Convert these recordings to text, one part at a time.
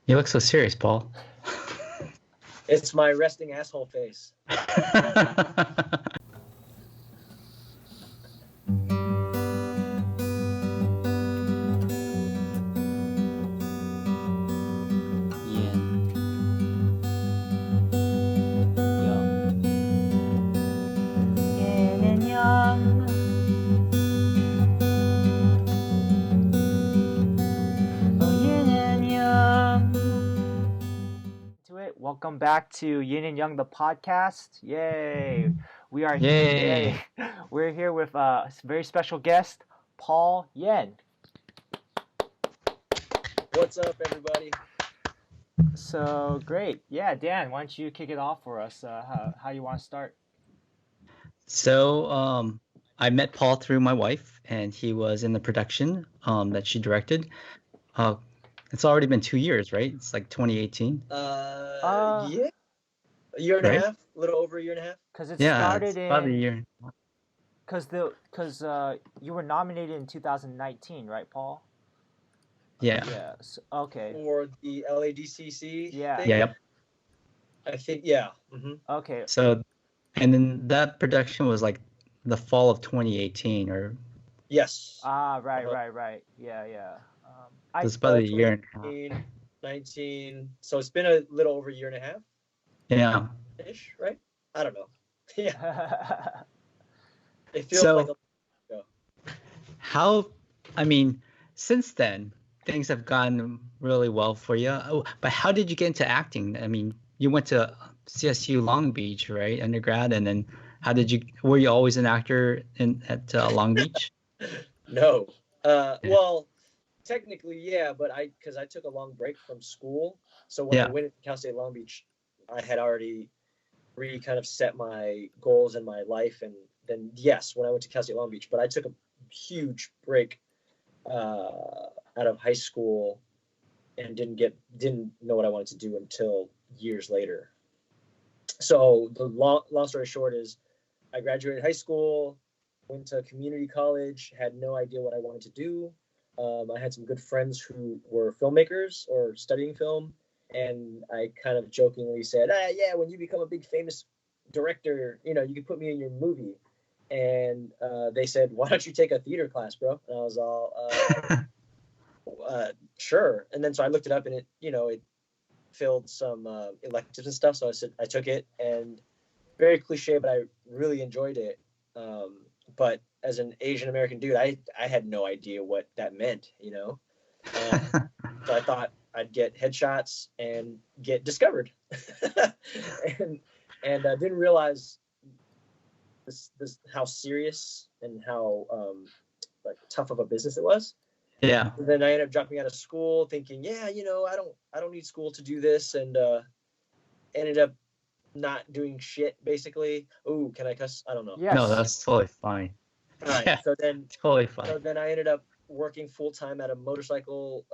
You look so serious, Paul. It's my resting asshole face. Welcome back to Yin and Yang, the podcast. Yay! Yay! We're here with a very special guest, Paul Yen. What's up, everybody? So great. Yeah, Dan, why don't you kick it off for us? How you want to start? So, I met Paul through my wife, and he was in the production that she directed. It's already been 2 years, right? It's like 2018. Yeah, a year and a half, a little over a year and a half. Because it Yeah, started it's in about a year. Because you were nominated in 2019, right, Paul? Yeah. Yeah. Okay. For the LADCC Yeah. thing? Yep. I think, yeah. Okay. So, and then that production was like the fall of 2018, or Yes. Right. Yeah. it's about a year and a half. 19. So it's been a little over a year and a half. Yeah. Ish, right? I don't know. Yeah. It feels So, like since then, things have gone really well for you. Oh, but how did you get into acting? I mean, you went to CSU Long Beach, right, undergrad, and then were you always an actor at Long Beach? No. Well, technically, yeah, but because I took a long break from school. So when I went to Cal State Long Beach, I had already kind of set my goals in my life. And then, yes, when I went to Cal State Long Beach, but I took a huge break out of high school and didn't know what I wanted to do until years later. So the long story short is I graduated high school, went to community college, had no idea what I wanted to do. I had some good friends who were filmmakers or studying film, and I kind of jokingly said, yeah, when you become a big famous director, you can put me in your movie. And they said, why don't you take a theater class, bro? And I was all, sure. And then so I looked it up, and it filled some electives and stuff. So I took it, and very cliche, but I really enjoyed it. But as an Asian American dude, I had no idea what that meant, So I thought I'd get headshots and get discovered, and I didn't realize this how serious and how like tough of a business it was. Yeah. And then I ended up dropping out of school, thinking, yeah, I don't need school to do this, and ended up not doing shit, basically. Ooh, can I cuss? I don't know. Yes. No, that's totally fine. All right. Yeah, so then totally fine. So then I ended up working full time at a motorcycle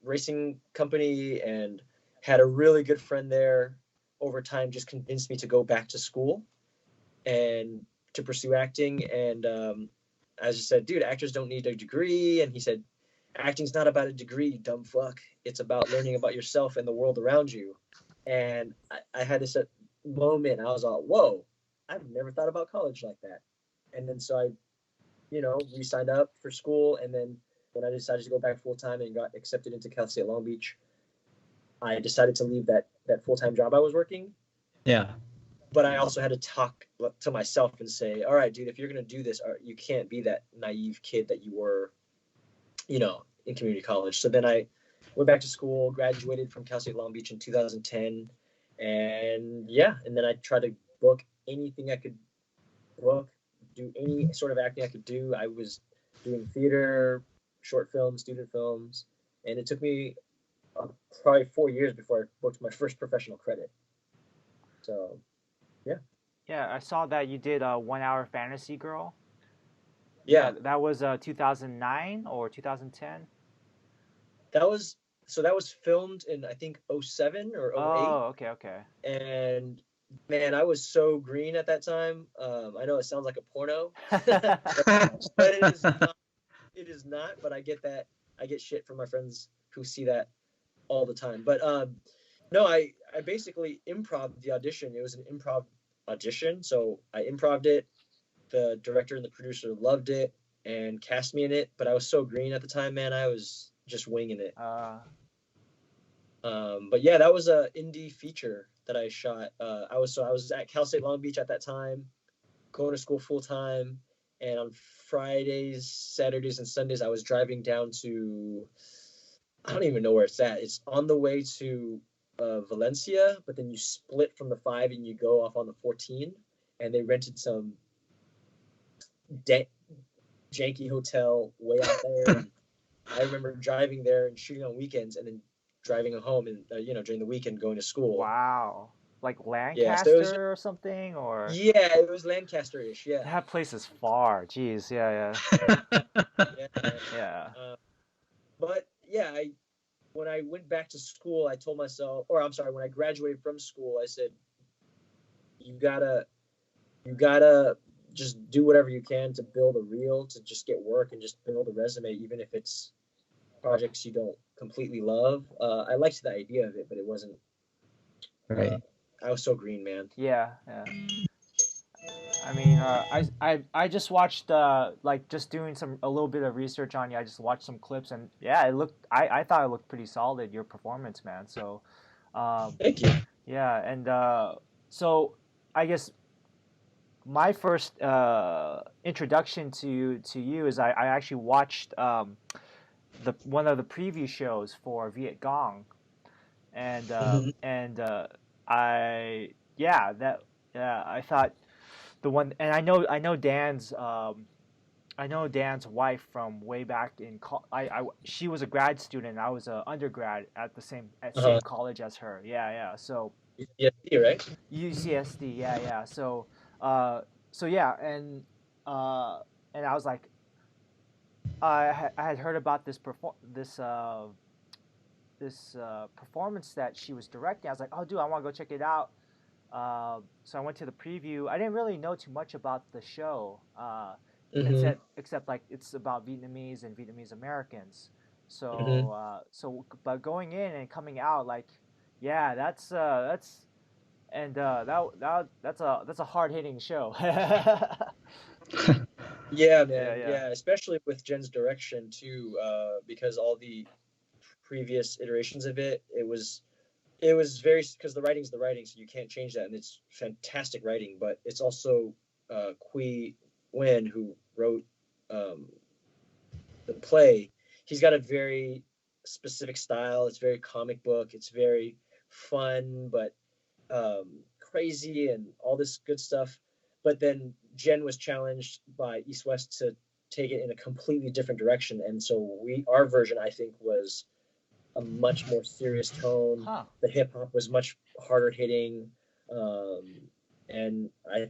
racing company, and had a really good friend there. Over time, just convinced me to go back to school and to pursue acting. And I just said, dude, actors don't need a degree. And he said, acting's not about a degree, you dumb fuck. It's about learning about yourself and the world around you. And I had this moment. I was all, whoa, I've never thought about college like that. And then so I, re-signed up for school. And then when I decided to go back full-time and got accepted into Cal State Long Beach, I decided to leave that full-time job I was working. Yeah. But I also had to talk to myself and say, all right, dude, if you're going to do this, you can't be that naive kid that you were, in community college. So then I went back to school, graduated from Cal State Long Beach in 2010. And then I tried to book anything I could book, do any sort of acting I could do. I was doing theater, short films, student films. And it took me probably 4 years before I booked my first professional credit. So, yeah. Yeah, I saw that you did a 1 hour fantasy girl. Yeah. That was 2009 or 2010? That was filmed in, I think, 07 or 08. Oh, okay. And man, I was so green at that time. I know it sounds like a porno, but it is not. But I get that. I get shit from my friends who see that all the time. But no, I basically improv the audition. It was an improv audition, so I improved it. The director and the producer loved it and cast me in it, but I was so green at the time, man. I was just winging it. But yeah, that was a indie feature that I shot. I was at Cal State Long Beach at that time, going to school full time, and on Fridays, Saturdays, and Sundays, I was driving down to, I don't even know where it's at. It's on the way to Valencia, but then you split from the 5 and you go off on the 14, and they rented some janky hotel way out there. And I remember driving there and shooting on weekends, and then driving home and during the weekend going to school. Wow, like Lancaster or something, or yeah, it was Lancaster-ish. Yeah, that place is far. Jeez, yeah. Yeah. But yeah, when I went back to school, I told myself, or I'm sorry, when I graduated from school, I said, you gotta just do whatever you can to build a reel, to just get work and just build a resume, even if it's projects you don't completely love. I liked the idea of it, but it wasn't. Right. I was so green, man. Yeah. I mean, I just watched like just doing a little bit of research on you. I just watched some clips, and yeah, it looked. I thought it looked pretty solid, your performance, man. So, Thank you. yeah, and so I guess my first introduction to you is I actually watched one of the preview shows for Vietgone, and I thought the one, and I know Dan's wife from way back in she was a grad student. I was an undergrad at the same college as her. So UCSD, right? UCSD, yeah. So yeah, and I was like, I had heard about this performance that she was directing. I was like, oh, dude, I want to go check it out. So I went to the preview. I didn't really know too much about the show, except like it's about Vietnamese and Vietnamese Americans. So but going in and coming out, like, yeah, that's a hard hitting show. Yeah, man. Yeah, especially with Jen's direction too, because all the previous iterations of it was very, because the writing's the writing, so you can't change that, and it's fantastic writing. But it's also Quang, who wrote the play. He's got a very specific style. It's very comic book. It's very fun, but crazy and all this good stuff. But then Jen was challenged by East West to take it in a completely different direction, and so our version, I think, was a much more serious tone. The hip hop was much harder hitting, and I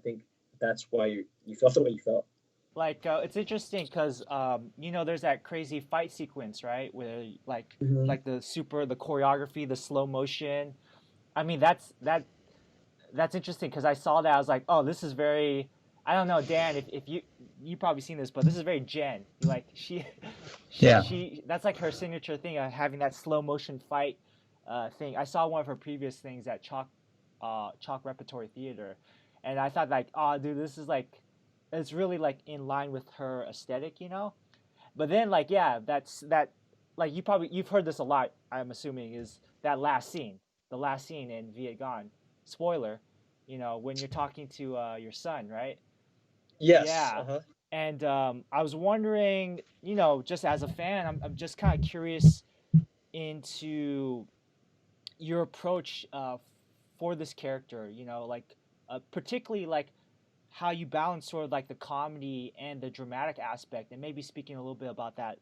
think that's why you felt the way you felt. Like it's interesting because there's that crazy fight sequence, right, where like the choreography, the slow motion. I mean, that's interesting because I saw that. I was like, oh, this is very, I don't know, Dan, if you probably seen this, but this is very Jen. Like she that's like her signature thing, having that slow motion fight thing. I saw one of her previous things at Chalk Repertory Theater, and I thought, like, oh, dude, this is like, it's really like in line with her aesthetic, But then, like, yeah, that like you've heard this a lot, I'm assuming, is that last scene, the last scene in Vietgone. Spoiler, when you're talking to your son, right? Yes. Yeah. And I was wondering, just as a fan, I'm just kind of curious into your approach for this character, like particularly like how you balance sort of like the comedy and the dramatic aspect, and maybe speaking a little bit about that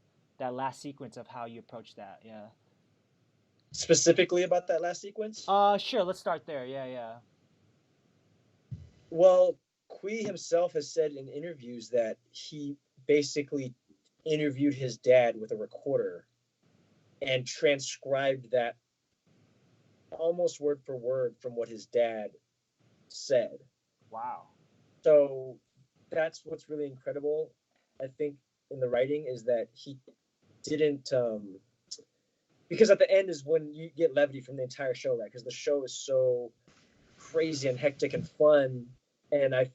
last sequence of how you approach that. Yeah. Specifically about that last sequence? Sure. Let's start there. Yeah. Well, Kui himself has said in interviews that he basically interviewed his dad with a recorder and transcribed that almost word for word from what his dad said. Wow. So that's what's really incredible, I think, in the writing, is that he didn't because at the end is when you get levity from the entire show, right? Because the show is so crazy and hectic and fun. And a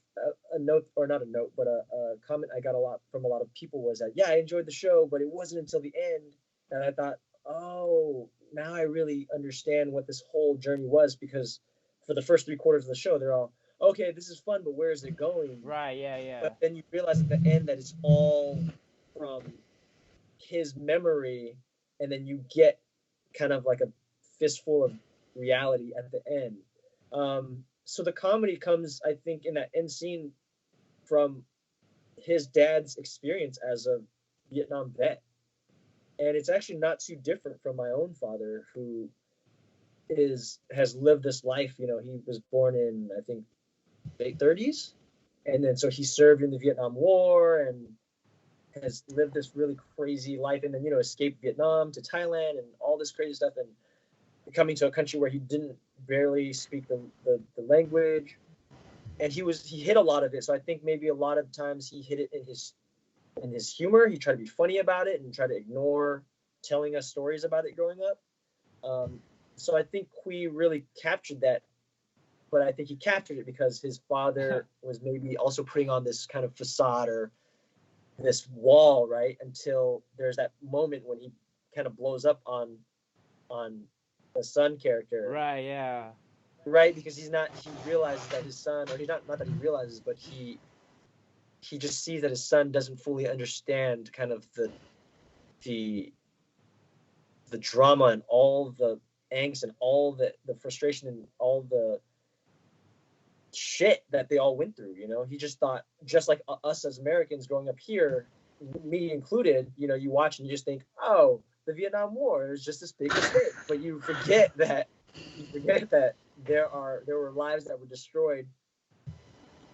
note, or not a note, but a comment I got a lot from a lot of people was that, yeah, I enjoyed the show, but it wasn't until the end that I thought, oh, now I really understand what this whole journey was, because for the first 3/4 of the show, they're all, okay, this is fun, but where is it going? Right, yeah, yeah. But then you realize at the end that it's all from his memory, and then you get kind of like a fistful of reality at the end. So the comedy comes, I think, in that end scene from his dad's experience as a Vietnam vet. And it's actually not too different from my own father, who has lived this life. You know, he was born in, I think, late 30s. And then so he served in the Vietnam War and has lived this really crazy life, and then, you know, escaped Vietnam to Thailand and all this crazy stuff, and coming to a country where he didn't barely speak the language, and he hit a lot of it. So I think maybe a lot of times he hit it in his humor. He tried to be funny about it and try to ignore telling us stories about it growing up. So I think Qui really captured that, but I think he captured it because his father was maybe also putting on this kind of facade or this wall, right? Until there's that moment when he kind of blows up on the son character. Right, yeah. Right, because he realizes that his son, or not that he realizes, but he just sees that his son doesn't fully understand kind of the drama and all the angst and all the frustration and all the shit that they all went through. You know, he just thought, just like us as Americans growing up here, me included, you know, you watch and you just think, oh, the Vietnam War is just this big mistake. But you forget that there were lives that were destroyed,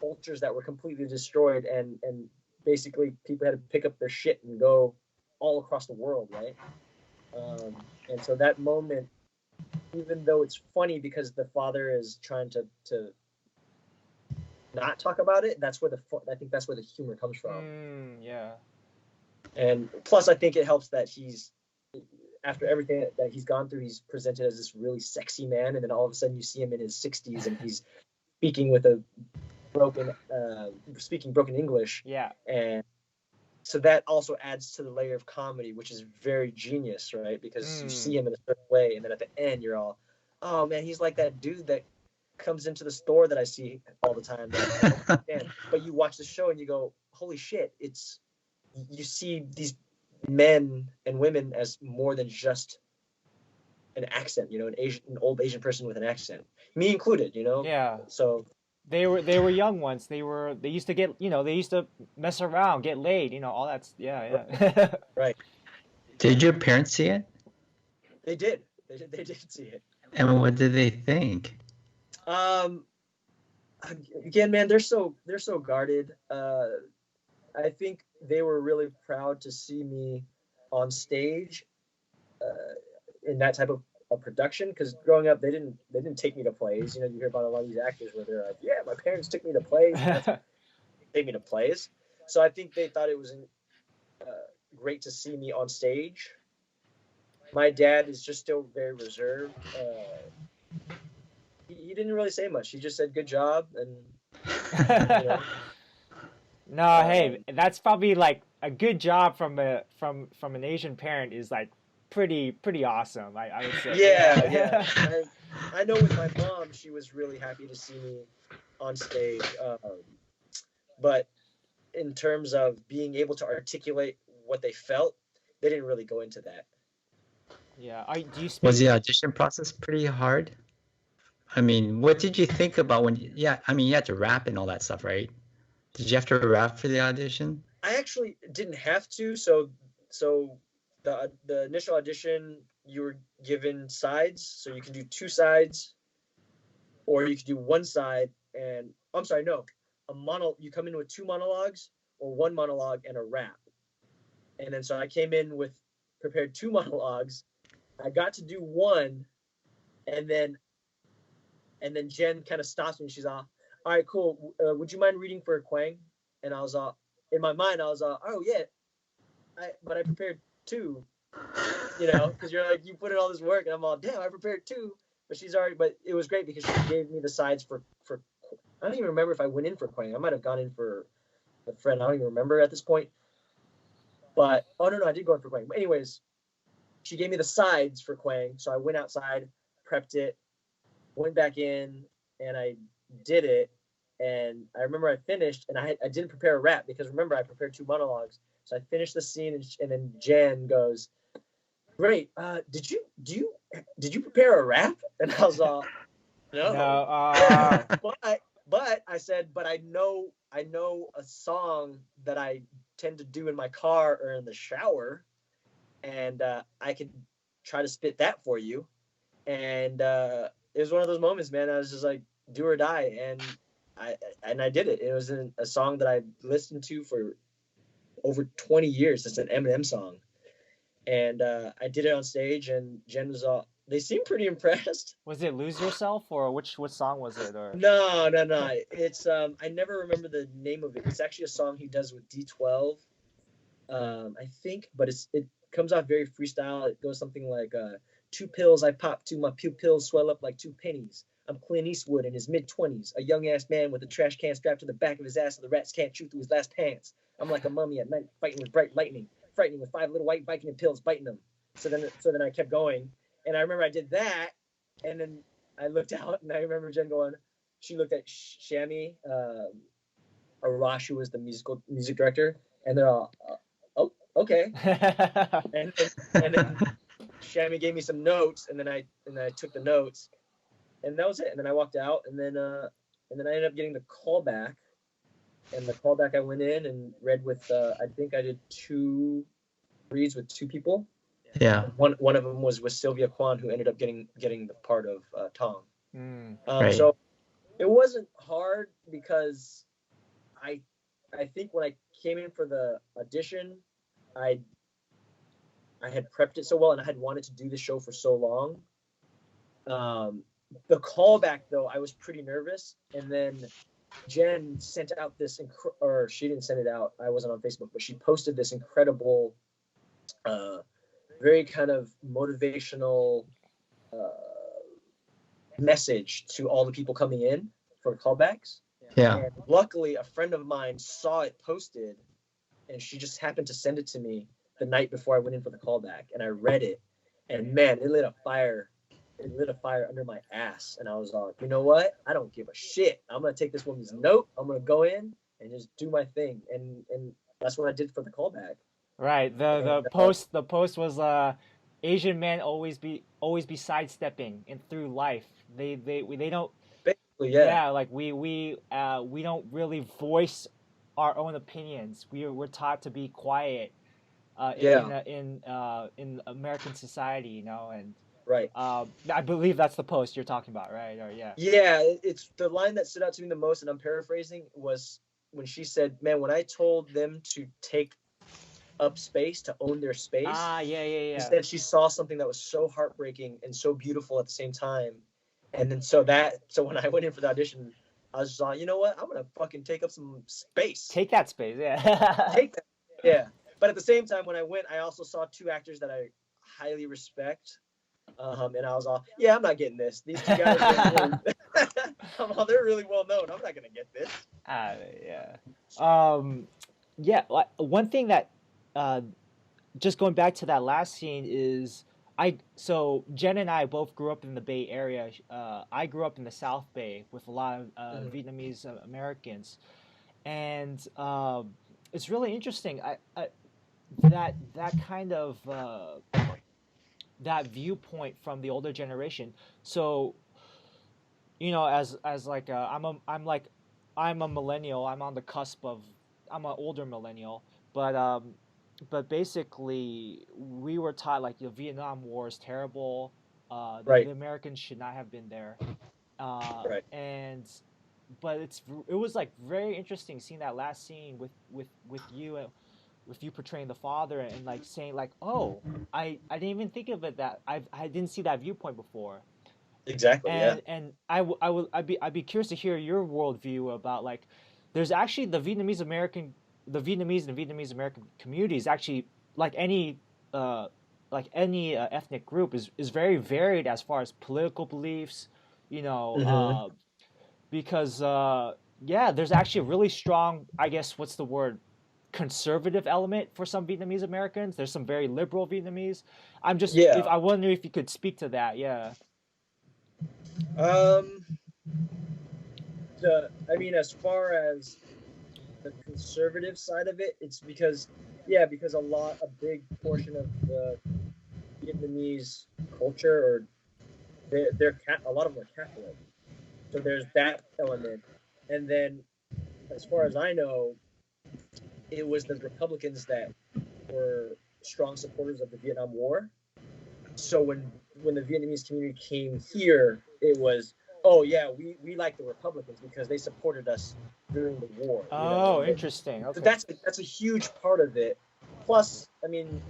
cultures that were completely destroyed, and basically people had to pick up their shit and go all across the world, right? And so that moment, even though it's funny because the father is trying to not talk about it, I think that's where the humor comes from. Yeah. And plus, I think it helps that after everything that he's gone through, he's presented as this really sexy man, and then all of a sudden you see him in his 60s and he's speaking with broken English. Yeah. And so that also adds to the layer of comedy, which is very genius, right? Because you see him in a certain way, and then at the end you're all, oh man, he's like that dude that comes into the store that I see all the time. But you watch the show and you go, holy shit, you see these men and women as more than just an accent, you know, an old Asian person with an accent, me included, you know. Yeah. So they were young once. They used to get, you know, they used to mess around, get laid, you know, all that's yeah. Right. Did your parents see it? They did see it. And what did they think? Again, man, they're so guarded. I think they were really proud to see me on stage in that type of production, because growing up they didn't take me to plays. You know, you hear about a lot of these actors where they're like, yeah, my parents took me to plays. Take me to plays. So I think they thought it was great to see me on stage. My dad is just still very reserved. He didn't really say much. He just said good job, and you know. No, hey, that's probably like a good job from an Asian parent is like pretty awesome. I would say. Yeah. I know with my mom, she was really happy to see me on stage, but in terms of being able to articulate what they felt, they didn't really go into that. Yeah. Do you speak? Was the audition process pretty hard? I mean, what did you think about when? You had to rap and all that stuff, right? Did you have to rap for the audition? I actually didn't have to. So the initial audition, you were given sides, so you can do 2 sides, or you could do 1 side. And I'm sorry, no, you come in with 2 monologues or 1 monologue and a rap. And then so I came in with prepared 2 monologues. I got to do 1, and then Jen kind of stops me and she's all right, cool. Would you mind reading for Quang? And I was in my mind, I was oh yeah, but I prepared 2. You know, because you're like, you put in all this work, and I'm all, damn, I prepared too. But it was great because she gave me the sides for. I don't even remember if I went in for Quang. I might have gone in for a friend. I don't even remember at this point. But oh no, I did go in for Quang. But anyways, she gave me the sides for Quang, so I went outside, prepped it, went back in, and I did it. And I remember I finished, and I didn't prepare a rap because remember I prepared 2 monologues. So I finished the scene, and then Jen goes, "Great. Did you prepare a rap?" And I was all, "No." But I said, "But I know a song that I tend to do in my car or in the shower, and I could try to spit that for you." And it was one of those moments, man. I was just like, do or die, and I did it. It was a song that I listened to for over 20 years. It's an Eminem song, and I did it on stage, and Jen was all. They seemed pretty impressed. Was it "Lose Yourself" or what song was it? Or no. It's I never remember the name of it. It's actually a song he does with D12, I think, but it comes out very freestyle. It goes something like 2 pills I pop to my pupils swell up like 2 pennies. I'm Clint Eastwood in his mid-20s, a young-ass man with a trash can strapped to the back of his ass so the rats can't chew through his last pants. I'm like a mummy at night, fighting with bright lightning, frightening with 5 little white Viking pills, biting them. So then I kept going, and I remember I did that, and then I looked out, and I remember Jen going, she looked at Shami Arash, who was the music director, and they're all, oh, okay. and then Shami gave me some notes, and then I took the notes, and that was it. And then I walked out, and then I ended up getting the callback. And the callback, I went in and read with I think I did 2 reads with 2 people. Yeah. One of them was with Sylvia Quang, who ended up getting the part of Tong. Right. So it wasn't hard because I think when I came in for the audition, I had prepped it so well, and I had wanted to do the show for so long. The callback, though, I was pretty nervous, and then Jen sent out this, or she didn't send it out. I wasn't on Facebook, but she posted this incredible, very kind of motivational message to all the people coming in for callbacks. Yeah. And luckily, a friend of mine saw it posted, and she just happened to send it to me the night before I went in for the callback, and I read it, and man, it lit a fire. It lit a fire under my ass, and I was like, you know what? I don't give a shit. I'm gonna take this woman's note. I'm gonna go in and just do my thing, and that's what I did for the callback. Right. The post was Asian men always be sidestepping in through life. They don't. Basically, yeah. Yeah, like we don't really voice our own opinions. We're taught to be quiet. In American society, you know, and right. I believe that's the post you're talking about, right? Or yeah. Yeah, it's the line that stood out to me the most, and I'm paraphrasing, was when she said, "Man, when I told them to take up space, to own their space." Yeah. Instead, she saw something that was so heartbreaking and so beautiful at the same time, and then so when I went in for the audition, I was just like, you know what? I'm gonna fucking take up some space. Take that space, yeah. Take that, yeah. But at the same time, when I went, I also saw 2 actors that I highly respect. And I was all, yeah, I'm not getting this. These 2 guys, they're really well known. I'm not gonna get this. Yeah. One thing that, just going back to that last scene is, so Jen and I both grew up in the Bay Area. I grew up in the South Bay with a lot of Vietnamese Americans, and it's really interesting. That kind of that viewpoint from the older generation. So, you know, as like I'm a millennial. I'm on the cusp of, I'm an older millennial, but basically we were taught like the Vietnam War is terrible. Right. The Americans should not have been there. Right. But it was like very interesting seeing that last scene with you and with you portraying the father and like saying like, oh, I didn't even think of it that I didn't see that viewpoint before. Exactly. And I'd be curious to hear your worldview about like, there's actually the Vietnamese and Vietnamese American community is actually like any like any ethnic group is very varied as far as political beliefs, you know, Mm-hmm. because yeah, there's actually a really strong, I guess, what's the word, conservative element for some Vietnamese Americans. There's some very liberal Vietnamese. I'm just, if Yeah. I wonder if you could speak to that. Yeah. Um. I mean, as far as the conservative side of it, it's because, yeah, because a big portion of the Vietnamese culture, or a lot of them are Catholic. So there's that element, and then as far as I know, it was the Republicans that were strong supporters of the Vietnam War. So when the Vietnamese community came here, it was, oh yeah, we like the Republicans because they supported us during the war, you know. Oh, And then, interesting. so Okay. that's a huge part of it. Plus, I mean,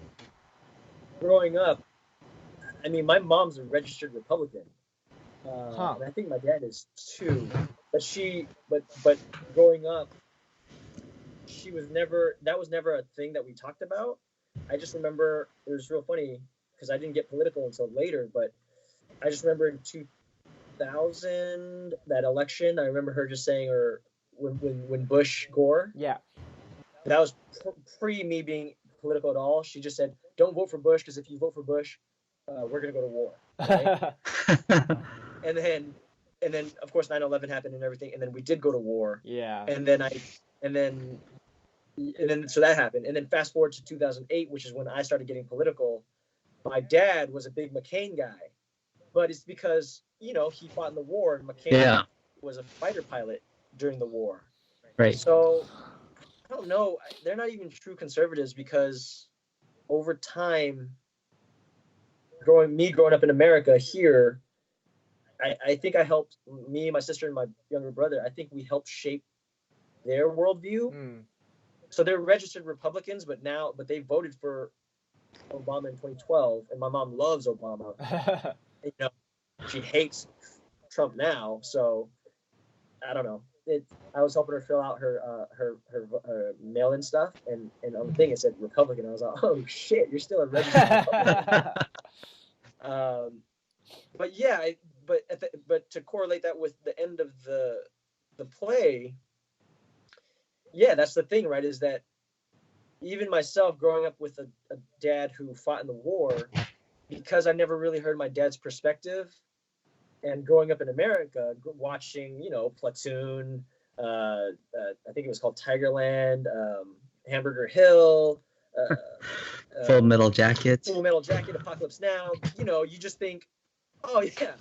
growing up, I mean, my mom's a registered Republican, Huh. and I think my dad is too. But growing up, she was never that was never a thing that we talked about. I just remember it was real funny because I didn't get political until later, but I just remember in 2000 that election. I remember her just saying, or when Bush Gore, Yeah. that was pre me being political at all. She just said, "Don't vote for Bush because if you vote for Bush, we're gonna go to war." Right? and then and then of course 9/11 happened and everything, and then we did go to war, Yeah. and then I and then and then so that happened, and then fast forward to 2008, which is when I started getting political. My dad was a big McCain guy, but it's because he fought in the war, and McCain Yeah. was a fighter pilot during the war. Right. So I don't know. They're not even true conservatives because over time, growing up in America here, I think I helped me, my sister, and my younger brother. I think we helped shape their worldview. Mm. So they're registered Republicans, but they voted for Obama in 2012, and my mom loves Obama. And, she hates Trump now, so I don't know. I was helping her fill out her mail-in stuff, and on the thing it said Republican. I was like, oh shit, you're still a registered Republican. But yeah, but to correlate that with the end of the play, yeah, that's the thing, right? Is that even myself growing up with a dad who fought in the war, because I never really heard my dad's perspective, and growing up in America, watching, Platoon, I think it was called Tigerland, Hamburger Hill, Full Metal Jacket. Full Metal Jacket, Apocalypse Now, you just think, oh yeah,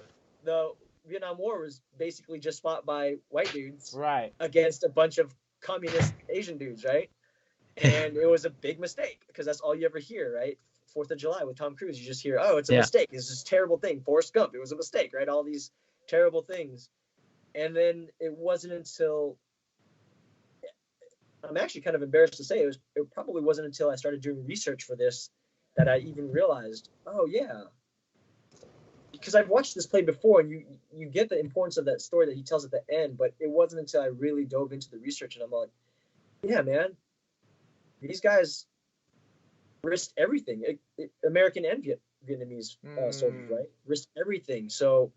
the Vietnam War was basically just fought by white dudes Right. against a bunch of communist Asian dudes, right? And it was a big mistake because that's all you ever hear, right? 4th of July with Tom Cruise, you just hear, oh, it's a mistake. It's this terrible thing. Forrest Gump, it was a mistake, right? All these terrible things. And then it wasn't until, I'm actually kind of embarrassed to say, it probably wasn't until I started doing research for this that I even realized, oh yeah, because I've watched this play before, and you get the importance of that story that he tells at the end, but it wasn't until I really dove into the research and I'm like, yeah, man, these guys risked everything. American and Vietnamese soldiers, right? Risked everything. So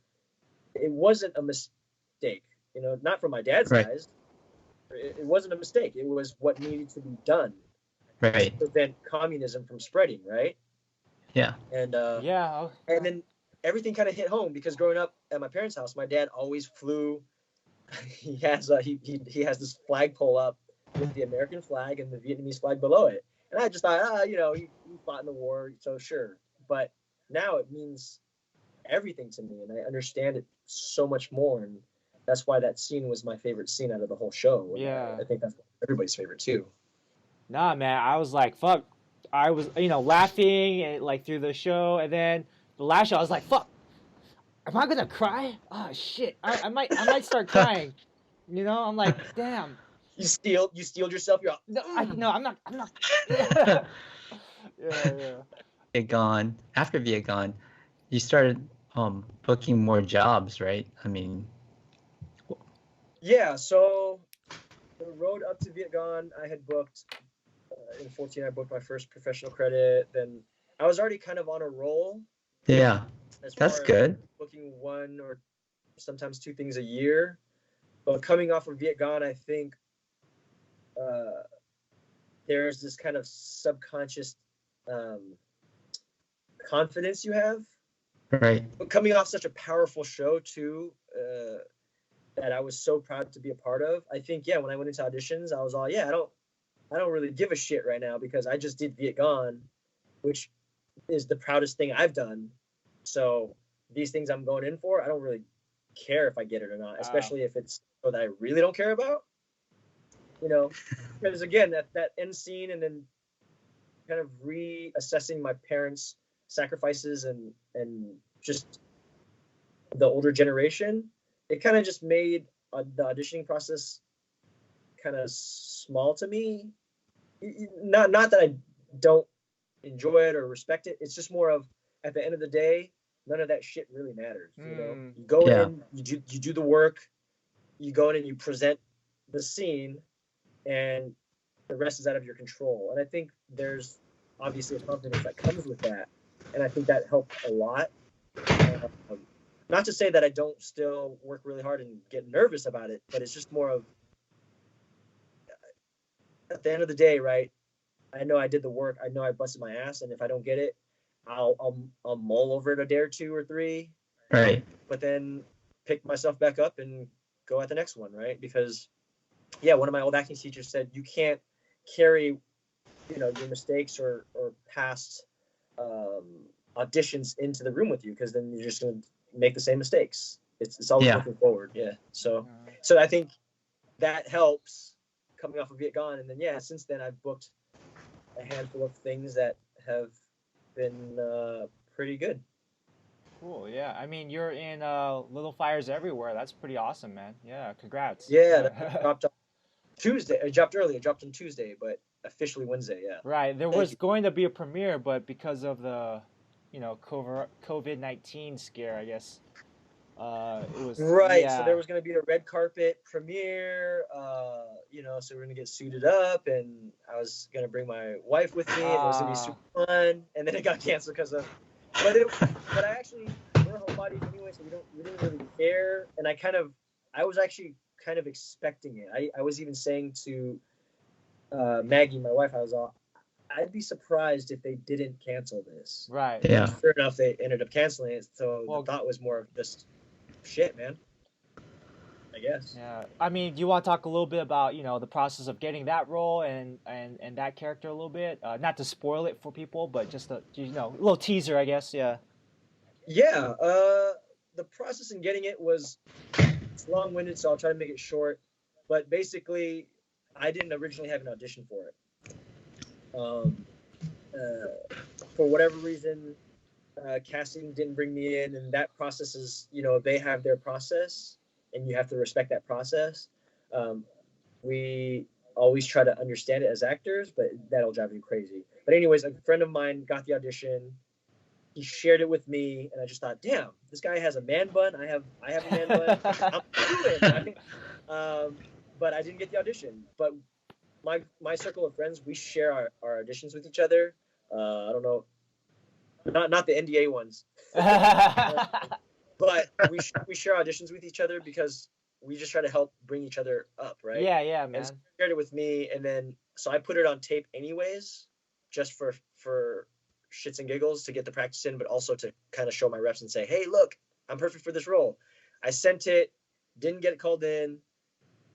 it wasn't a mistake, not from my dad's eyes. It wasn't a mistake. It was what needed to be done to prevent communism from spreading, right? Yeah. And yeah. And then everything kind of hit home because growing up at my parents' house, my dad always flew. He has he has this flagpole up with the American flag and the Vietnamese flag below it. And I just thought, he fought in the war, so sure. But now it means everything to me, and I understand it so much more. And that's why that scene was my favorite scene out of the whole show. Yeah. I think that's everybody's favorite too. Nah, man, I was like, fuck. I was, laughing and like through the show, and then the last show, I was like, fuck. Am I gonna cry? Oh shit! I might start crying. I'm like, damn. You steeled yourself. You're all, no, I'm not. Yeah. Yeah. Vietgone. After Vietgone, you started booking more jobs, right? I mean. Yeah. So the road up to Vietgone, I had booked in 2014. I booked my first professional credit. Then I was already kind of on a roll. Yeah, As that's far as good. booking one or sometimes two things a year. But coming off of Vietgone, I think there's this kind of subconscious confidence you have. Right. But coming off such a powerful show too, that I was so proud to be a part of. I think, yeah, when I went into auditions, I was all, yeah, I don't really give a shit right now because I just did Vietgone, which is the proudest thing I've done. So these things I'm going in for, I don't really care if I get it or not, especially if it's so that I really don't care about. Because again, that end scene and then kind of reassessing my parents' sacrifices and just the older generation, it kind of just made the auditioning process kind of small to me. Not that I don't enjoy it or respect it. It's just more of, at the end of the day, none of that shit really matters. You go in, you do the work, you go in and you present the scene, and the rest is out of your control. And I think there's obviously a confidence that comes with that, and I think that helped a lot. Not to say that I don't still work really hard and get nervous about it, but it's just more of, at the end of the day, right? I know I did the work. I know I busted my ass, and if I don't get it, I'll mull over it a day or two or three, right? But then pick myself back up and go at the next one, right? Because, yeah, one of my old acting teachers said you can't carry, your mistakes or past auditions into the room with you, because then you're just going to make the same mistakes. It's always looking forward, yeah. So I think that helps coming off of Vietgone, and then since then I've booked a handful of things that have been pretty good. Cool. Yeah. I mean, you're in Little Fires Everywhere. That's pretty awesome, man. Yeah. Congrats. Yeah. That dropped on Tuesday. It dropped early. It dropped on Tuesday, but officially Wednesday. Yeah. Right. There was going to be a premiere, but because of the, COVID-19 scare, I guess, it was right. Yeah. So there was going to be a red carpet premiere. So we're going to get suited up, and I was going to bring my wife with me, and it was going to be super fun. And then it got canceled because of. But I actually, we're homebodies anyway, so we didn't really care. And I was actually kind of expecting it. I was even saying to Maggie, my wife, I'd be surprised if they didn't cancel this. Right. Yeah. Sure enough, they ended up canceling it. So the thought was more of just shit, man. I guess. Yeah. I mean, do you want to talk a little bit about, the process of getting that role and that character a little bit? Not to spoil it for people, but just a little teaser, I guess. Yeah. Yeah. The process in getting it was long-winded, so I'll try to make it short. But basically, I didn't originally have an audition for it. For whatever reason, casting didn't bring me in, and that process is, they have their process, and you have to respect that process. We always try to understand it as actors, but that'll drive you crazy. But anyways, a friend of mine got the audition. He shared it with me, and I just thought, damn, this guy has a man bun. I have a man bun. I'm doing it, right? But I didn't get the audition. But my circle of friends, we share our auditions with each other. I don't know, not the NDA ones, but we share auditions with each other because we just try to help bring each other up, right? Yeah, man. And so he shared it with me, and then so I put it on tape anyways, just for shits and giggles to get the practice in, but also to kind of show my reps and say, hey, look, I'm perfect for this role. I sent it, didn't get called in.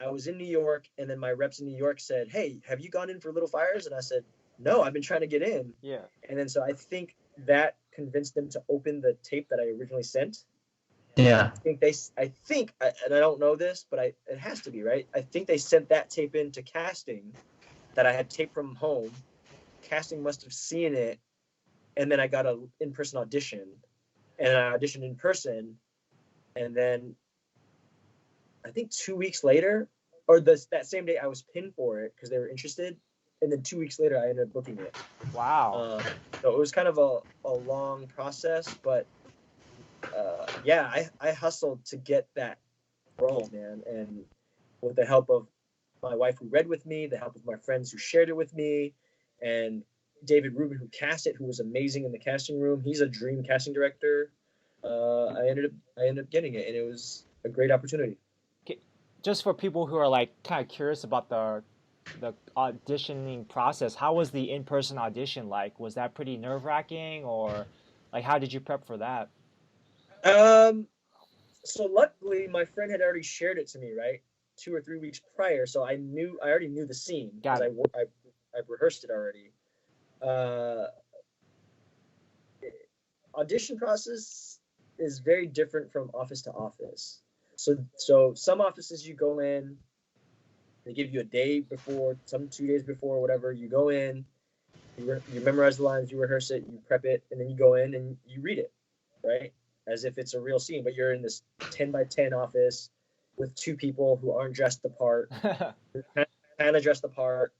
I was in New York, and then my reps in New York said, hey, have you gone in for Little Fires? And I said, no, I've been trying to get in. Yeah. And then so I think that convinced them to open the tape that I originally sent. Yeah. I think, and I don't know this, but it has to be, right? I think they sent that tape in to casting that I had taped from home. Casting must have seen it, and then I got an in-person audition, and I auditioned in person, and then I think 2 weeks later, or that same day, I was pinned for it because they were interested, and then 2 weeks later, I ended up booking it. Wow. So it was kind of a long process, but I hustled to get that role, man, and with the help of my wife who read with me, the help of my friends who shared it with me, and David Rubin, who cast it, who was amazing in the casting room. He's a dream casting director. I ended up getting it, and it was a great opportunity. Just for people who are like kind of curious about the auditioning process, how was the in-person audition like? Was that pretty nerve-wracking, or like how did you prep for that? So luckily my friend had already shared it to me, right, 2 or 3 weeks prior, so I already knew the scene because I've rehearsed it already. Audition process is very different from office to office. So some offices you go in, they give you a day before, some 2 days before, whatever. You go in, you memorize the lines, you rehearse it, you prep it, and then you go in and you read it, right? As if it's a real scene, but you're in this 10 by 10 office with 2 people who aren't dressed the part, kind of dressed the part,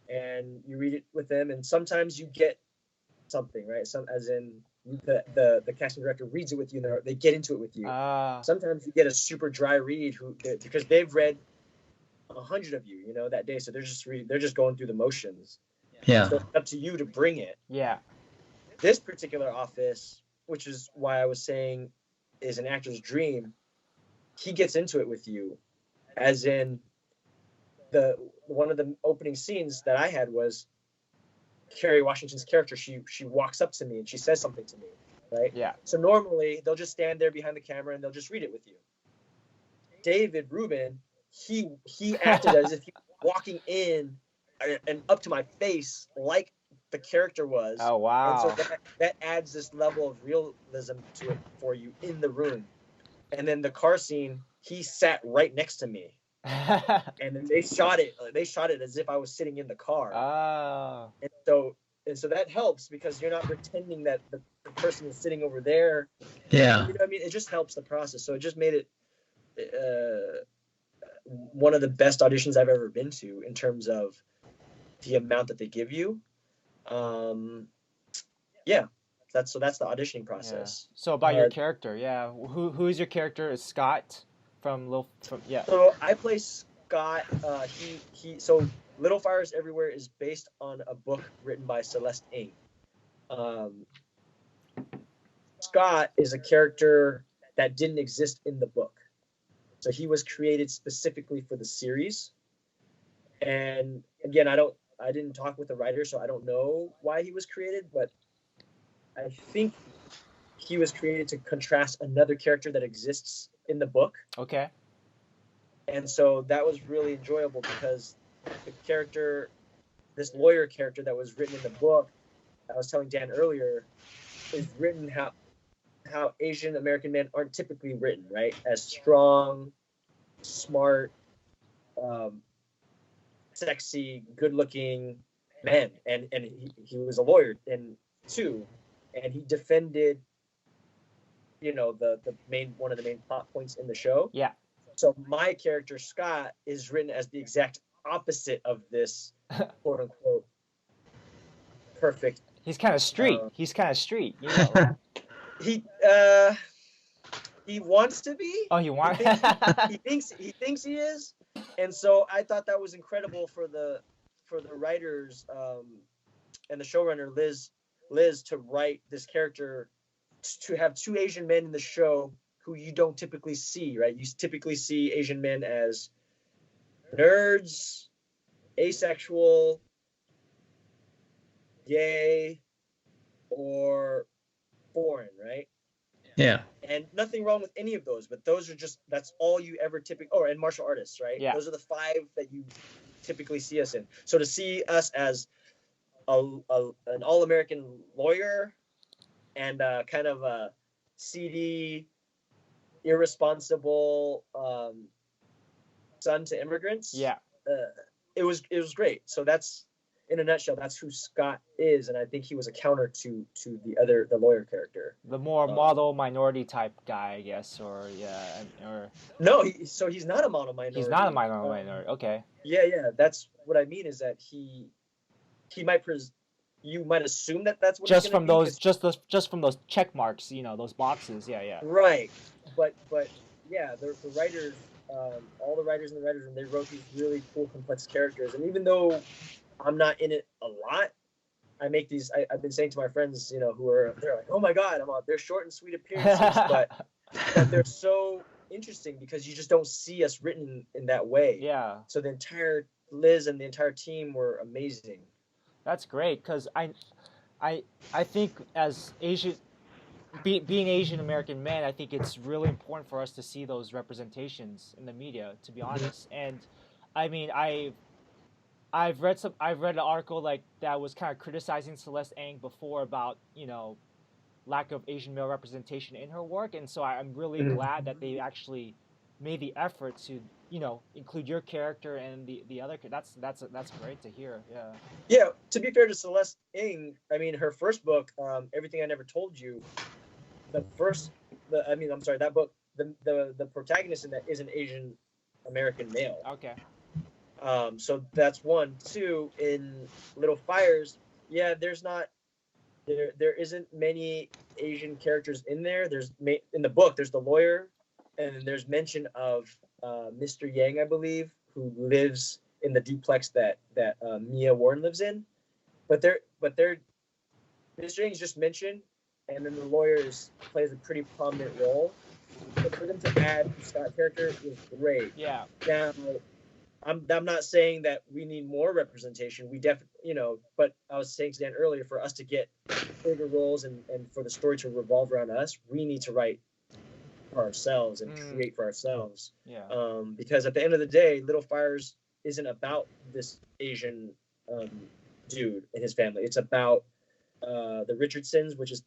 and you read it with them. And sometimes you get something, right? As in the casting director reads it with you, and they get into it with you. Sometimes you get a super dry read because they've read 100 of you, that day, so they're just going through the motions. Yeah. So it's up to you to bring it. Yeah. This particular office, which is why I was saying is an actor's dream, he gets into it with you. As in, one of the opening scenes that I had was Kerry Washington's character. She walks up to me and she says something to me, right? Yeah. So normally they'll just stand there behind the camera and they'll just read it with you. David Rubin, he acted as if he was walking in and up to my face like the character was. Oh, wow. And so that adds this level of realism to it for you in the room. And then the car scene, he sat right next to me. And then they shot it as if I was sitting in the car. And so that helps because you're not pretending that the person is sitting over there. Yeah. I mean, it just helps the process. So it just made it one of the best auditions I've ever been to in terms of the amount that they give you. That's the auditioning process. Yeah. So about your character, who is your character? Is Scott from So I play Scott. So Little Fires Everywhere is based on a book written by Celeste Ng. Scott is a character that didn't exist in the book. So he was created specifically for the series. And again, I didn't talk with the writer, so I don't know why he was created, but I think he was created to contrast another character that exists in the book. Okay. And so that was really enjoyable because the character, this lawyer character that was written in the book, I was telling Dan earlier, is written how Asian American men aren't typically written, right? As strong, smart, sexy, good-looking men. And he was a lawyer too, and he defended, one of the main plot points in the show. Yeah. So my character Scott is written as the exact opposite of this quote unquote perfect. He's kind of street. He wants to be. Oh, he wants. He thinks he is, and so I thought that was incredible for the writers and the showrunner Liz to write this character, to have 2 Asian men in the show who you don't typically see, right? You typically see Asian men as nerds, asexual, gay, or foreign, right? Yeah. And nothing wrong with any of those, but that's all you ever and martial artists, right? Yeah. Those are the 5 that you typically see us in. So to see us as an all-American lawyer and kind of a seedy, irresponsible son to immigrants. Yeah. It was great. So that's, in a nutshell, that's who Scott is, and I think he was a counter to the lawyer character. The more model minority type guy, I guess, or no, he's not a model minority. He's not a minority. Okay. Yeah. That's what I mean is that he might you might assume that that's what just from those check marks, those boxes. Yeah. Right, but yeah, the writers, all the writers in the writers room, they wrote these really cool, complex characters, and even though I'm not in it a lot, I make these. I've been saying to my friends, you know, they're like, oh my god, they're short and sweet appearances, but they're so interesting because you just don't see us written in that way. Yeah. So the entire Liz and the entire team were amazing. That's great because I think as being Asian American men, I think it's really important for us to see those representations in the media, to be honest. And I mean, I've read an article like that was kind of criticizing Celeste Ng before about, you know, lack of Asian male representation in her work, and so I'm really glad that they actually made the effort to, you know, include your character and the other. That's great to hear. Yeah. Yeah. To be fair to Celeste Ng, I mean, her first book, Everything I Never Told You, that book, the protagonist in that is an Asian American male. Okay. So that's one. Two, in Little Fires, yeah, there isn't many Asian characters in there. In the book, there's the lawyer, and there's mention of Mr. Yang, I believe, who lives in the duplex that Mia Warren lives in. But Mr. Yang is just mentioned, and then the lawyer plays a pretty prominent role. But for them to add the Scott character was great. Yeah. Now, I'm not saying that we need more representation. We definitely, you know, but I was saying to Dan earlier, for us to get bigger roles and for the story to revolve around us, we need to write for ourselves and create for ourselves. Yeah. Because at the end of the day, Little Fires isn't about this Asian dude and his family. It's about the Richardsons, which is,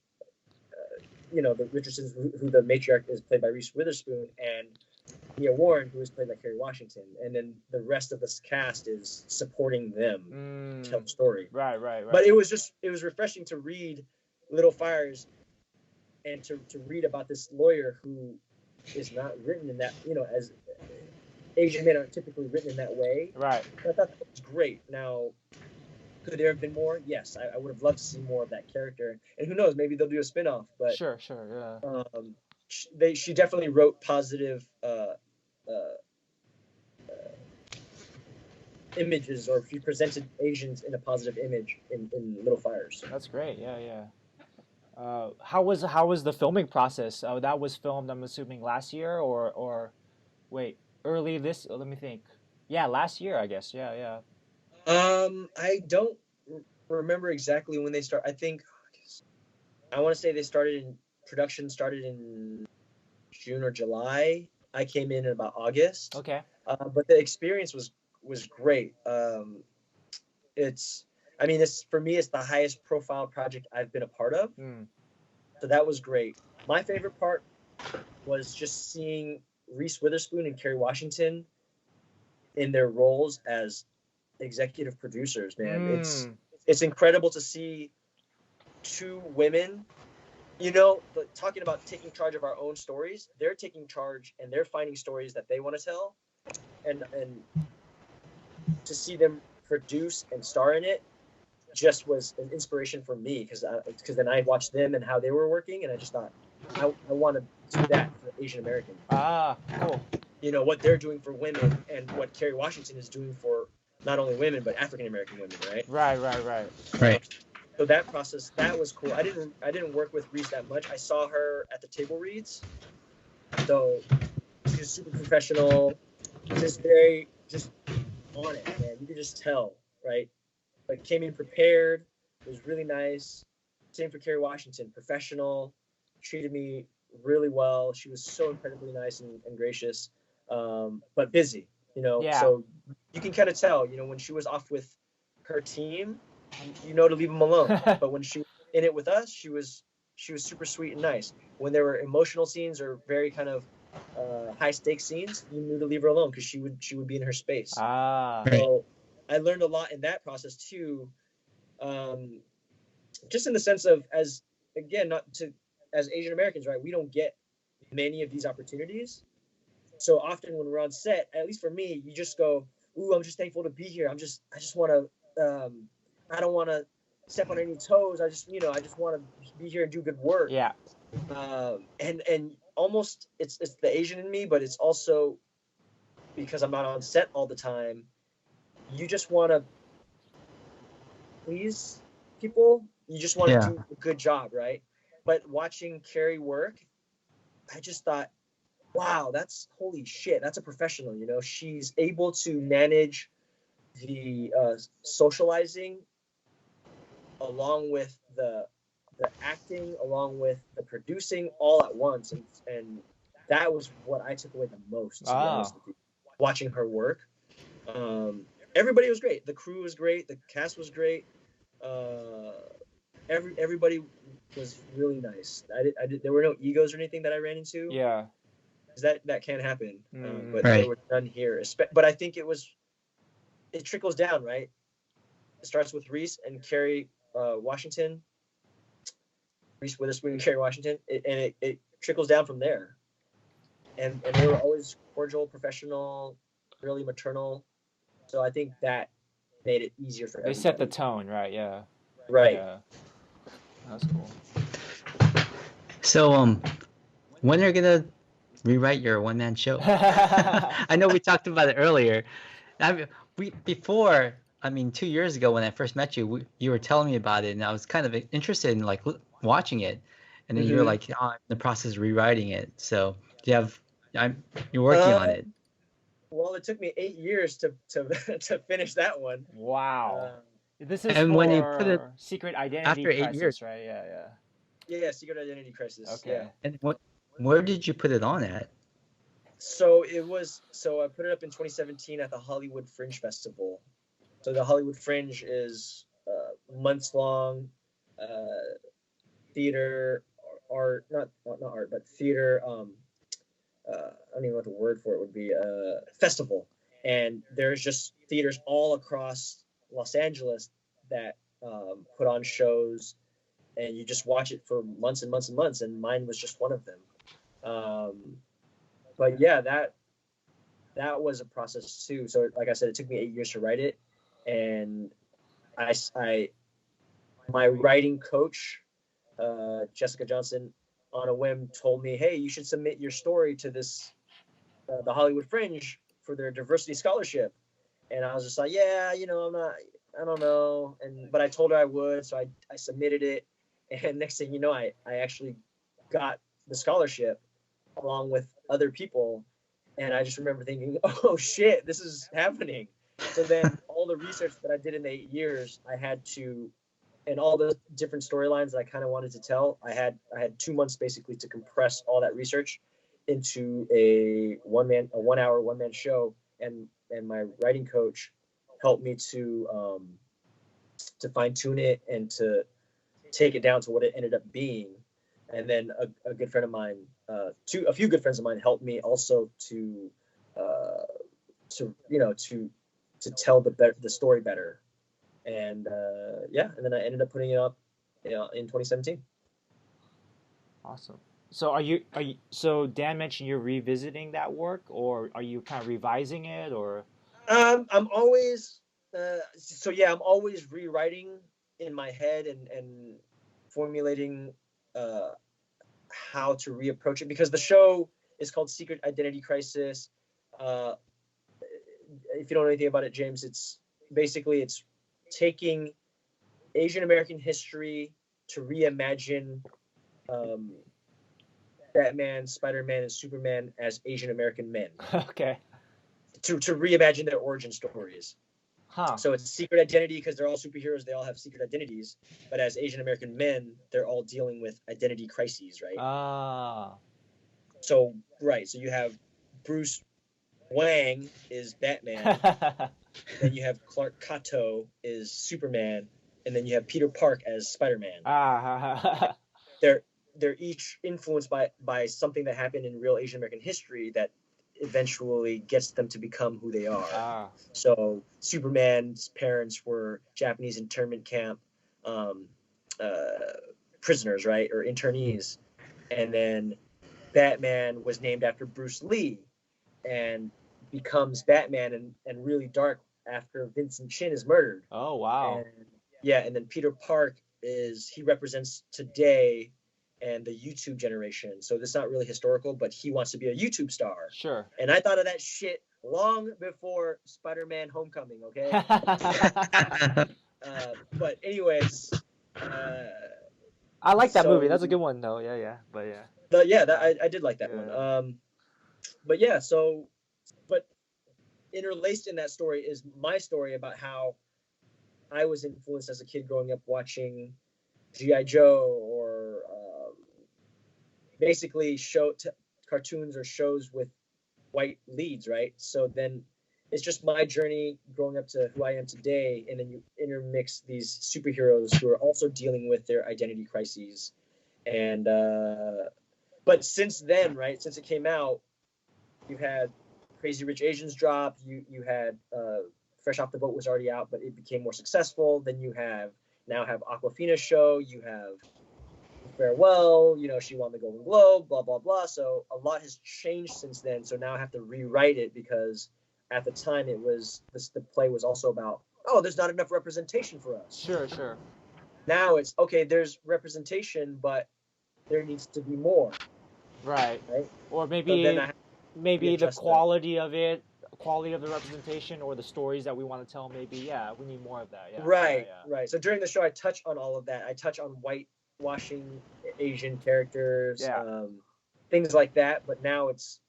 you know, the Richardsons, who the matriarch is played by Reese Witherspoon, and Mia Warren, who is played by Kerry Washington, and then the rest of this cast is supporting them to tell the story. Right. But it was refreshing to read Little Fires and to read about this lawyer who is not written in that, you know, as Asian men aren't typically written in that way. Right. I thought that was great. Now, could there have been more? Yes, I would have loved to see more of that character. And who knows, maybe they'll do a spin-off. But sure, yeah. She definitely wrote positive images, or she presented Asians in a positive image in Little Fires. That's great. Yeah. How was the filming process? That was filmed, I'm assuming, last year or wait, early this? Let me think. Yeah, last year, I guess. Yeah. I don't remember exactly when they start. I want to say production started in June or July. I came in about August. Okay. But the experience was great. For me, it's the highest profile project I've been a part of. So that was great. My favorite part was just seeing Reese Witherspoon and Kerry Washington in their roles as executive producers, man. It's incredible to see two women, you know, talking about taking charge of our own stories. They're taking charge and they're finding stories that they want to tell, and to see them produce and star in it just was an inspiration for me, because then I watched them and how they were working, and I just thought I want to do that for Asian American. Cool. You know what they're doing for women and what Kerry Washington is doing for not only women but African American women, right? Right. So that process, that was cool. I didn't work with Reese that much. I saw her at the table reads, so she's super professional, just on it, man. You could just tell, right? Like, came in prepared. It was really nice. Same for Kerry Washington, professional, treated me really well. She was so incredibly nice and gracious, but busy, you know. Yeah. So you can kind of tell, you know, when she was off with her team, you know to leave them alone. But when she was in it with us, she was super sweet and nice. When there were emotional scenes or very kind of high stakes scenes, you knew to leave her alone because she would be in her space. So I learned a lot in that process too, just in the sense of, as Asian Americans, right? We don't get many of these opportunities. So often when we're on set, at least for me, you just go, "Ooh, I'm just thankful to be here. I just want to. I don't want to step on any toes. I just want to be here and do good work." Yeah. And almost it's the Asian in me, but it's also because I'm not on set all the time. You just want to please people. You just want to Yeah. do a good job, right? But watching Carrie work, I just thought, wow, that's holy shit. That's a professional. You know, she's able to manage the socializing along with the acting, along with the producing, all at once, and that was what I took away the most. To be honest with you, watching her work. Everybody was great. The crew was great. The cast was great. Everybody was really nice. There were no egos or anything that I ran into. Yeah. That can happen, but Right. there was none here. But I think it trickles down, right? It starts with Reese and Kerry Washington. Reese Witherspoon and Kerry Washington, and it trickles down from there. And they were always cordial, professional, really maternal. So I think that made it easier for everybody. They set the tone, right? Yeah. Right. Yeah. That's cool. So when are you gonna rewrite your one-man show? I know we talked about it earlier. Before, 2 years ago when I first met you, you were telling me about it, and I was kind of interested in like watching it, and then you were like, I'm in the process of rewriting it. So you're working on it. Well, it took me 8 years to finish that one. Wow. This is and for when you put it Secret Identity after 8 Crisis, years, right? Yeah. Yeah, Secret Identity Crisis. Okay. Yeah. And where did you put it on at? So I put it up in 2017 at the Hollywood Fringe Festival. So the Hollywood Fringe is months long theater art, not art, but theater. I don't even know what the word for it would be. Festival, and there's just theaters all across Los Angeles that put on shows, and you just watch it for months and months and months. And mine was just one of them. But yeah, that was a process too. So like I said, it took me 8 years to write it, and my writing coach, Jessica Johnson, on a whim told me, hey, you should submit your story to this the Hollywood Fringe for their diversity scholarship. And I was just like, yeah, I don't know. But I told her I would, so I submitted it, and next thing you know, I actually got the scholarship along with other people. And I just remember thinking, oh shit, this is happening. So then all the research that I did in the 8 years, I had to, and all the different storylines that I kind of wanted to tell, I had 2 months basically to compress all that research into a 1 hour one-man show. And my writing coach helped me to fine tune it and to take it down to what it ended up being. And then a good friend of mine, a few good friends of mine helped me also to tell the story better. And and then I ended up putting it up, in 2017. Awesome. So are you so Dan mentioned you're revisiting that work, or are you kind of revising it, or? I'm always I'm always rewriting in my head and formulating how to reapproach it, because the show is called Secret Identity Crisis. If you don't know anything about it, James, it's taking Asian American history to reimagine Batman, Spider-Man, and Superman as Asian American men. Okay. To reimagine their origin stories. Huh. So it's secret identity because they're all superheroes. They all have secret identities. But as Asian American men, they're all dealing with identity crises, right? Ah. So you have Bruce Wang is Batman. Then you have Clark Cato is Superman, and then you have Peter Park as Spider-Man. Ah. They're each influenced by something that happened in real Asian American history that eventually gets them to become who they are. Ah. So Superman's parents were Japanese internment camp prisoners, right, or internees, and then Batman was named after Bruce Lee and becomes Batman and really dark after Vincent Chin is murdered. Oh wow. And then Peter Park he represents today and the YouTube generation. So this is not really historical, but he wants to be a YouTube star. Sure. And I thought of that shit long before Spider-Man Homecoming, okay? But anyways, I like that so, movie. That's a good one, though. Yeah. But yeah. I did like that one. But yeah, so, but interlaced in that story is my story about how I was influenced as a kid growing up watching G.I. Joe or basically cartoons or shows with white leads, right? So then it's just my journey growing up to who I am today, and then you intermix these superheroes who are also dealing with their identity crises. And but since then, right, since it came out, you've had Crazy Rich Asians drop. You had Fresh Off the Boat was already out, but it became more successful. Then you now have Aquafina's show. You have Farewell. You know, she won the Golden Globe. Blah blah blah. So a lot has changed since then. So now I have to rewrite it because at the time the play was also about, oh, there's not enough representation for us. Sure. Now it's okay. There's representation, but there needs to be more. Right. Or maybe the quality of the representation or the stories that we want to tell. Maybe we need more of that. Yeah. Right. So during the show, I touch on all of that. I touch on whitewashing Asian characters, things like that. But now it's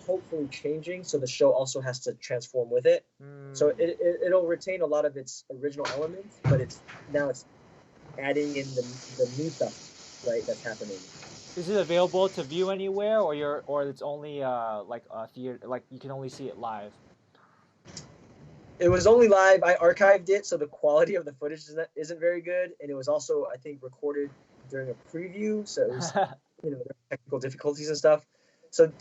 hopefully changing, so the show also has to transform with it. So it'll retain a lot of its original elements, but it's adding in the new stuff, right? That's happening. Is it available to view anywhere, or it's only like a theater, like you can only see it live? It was only live. I archived it, so the quality of the footage isn't very good, and it was also, I think, recorded during a preview, so it was, there were technical difficulties and stuff. So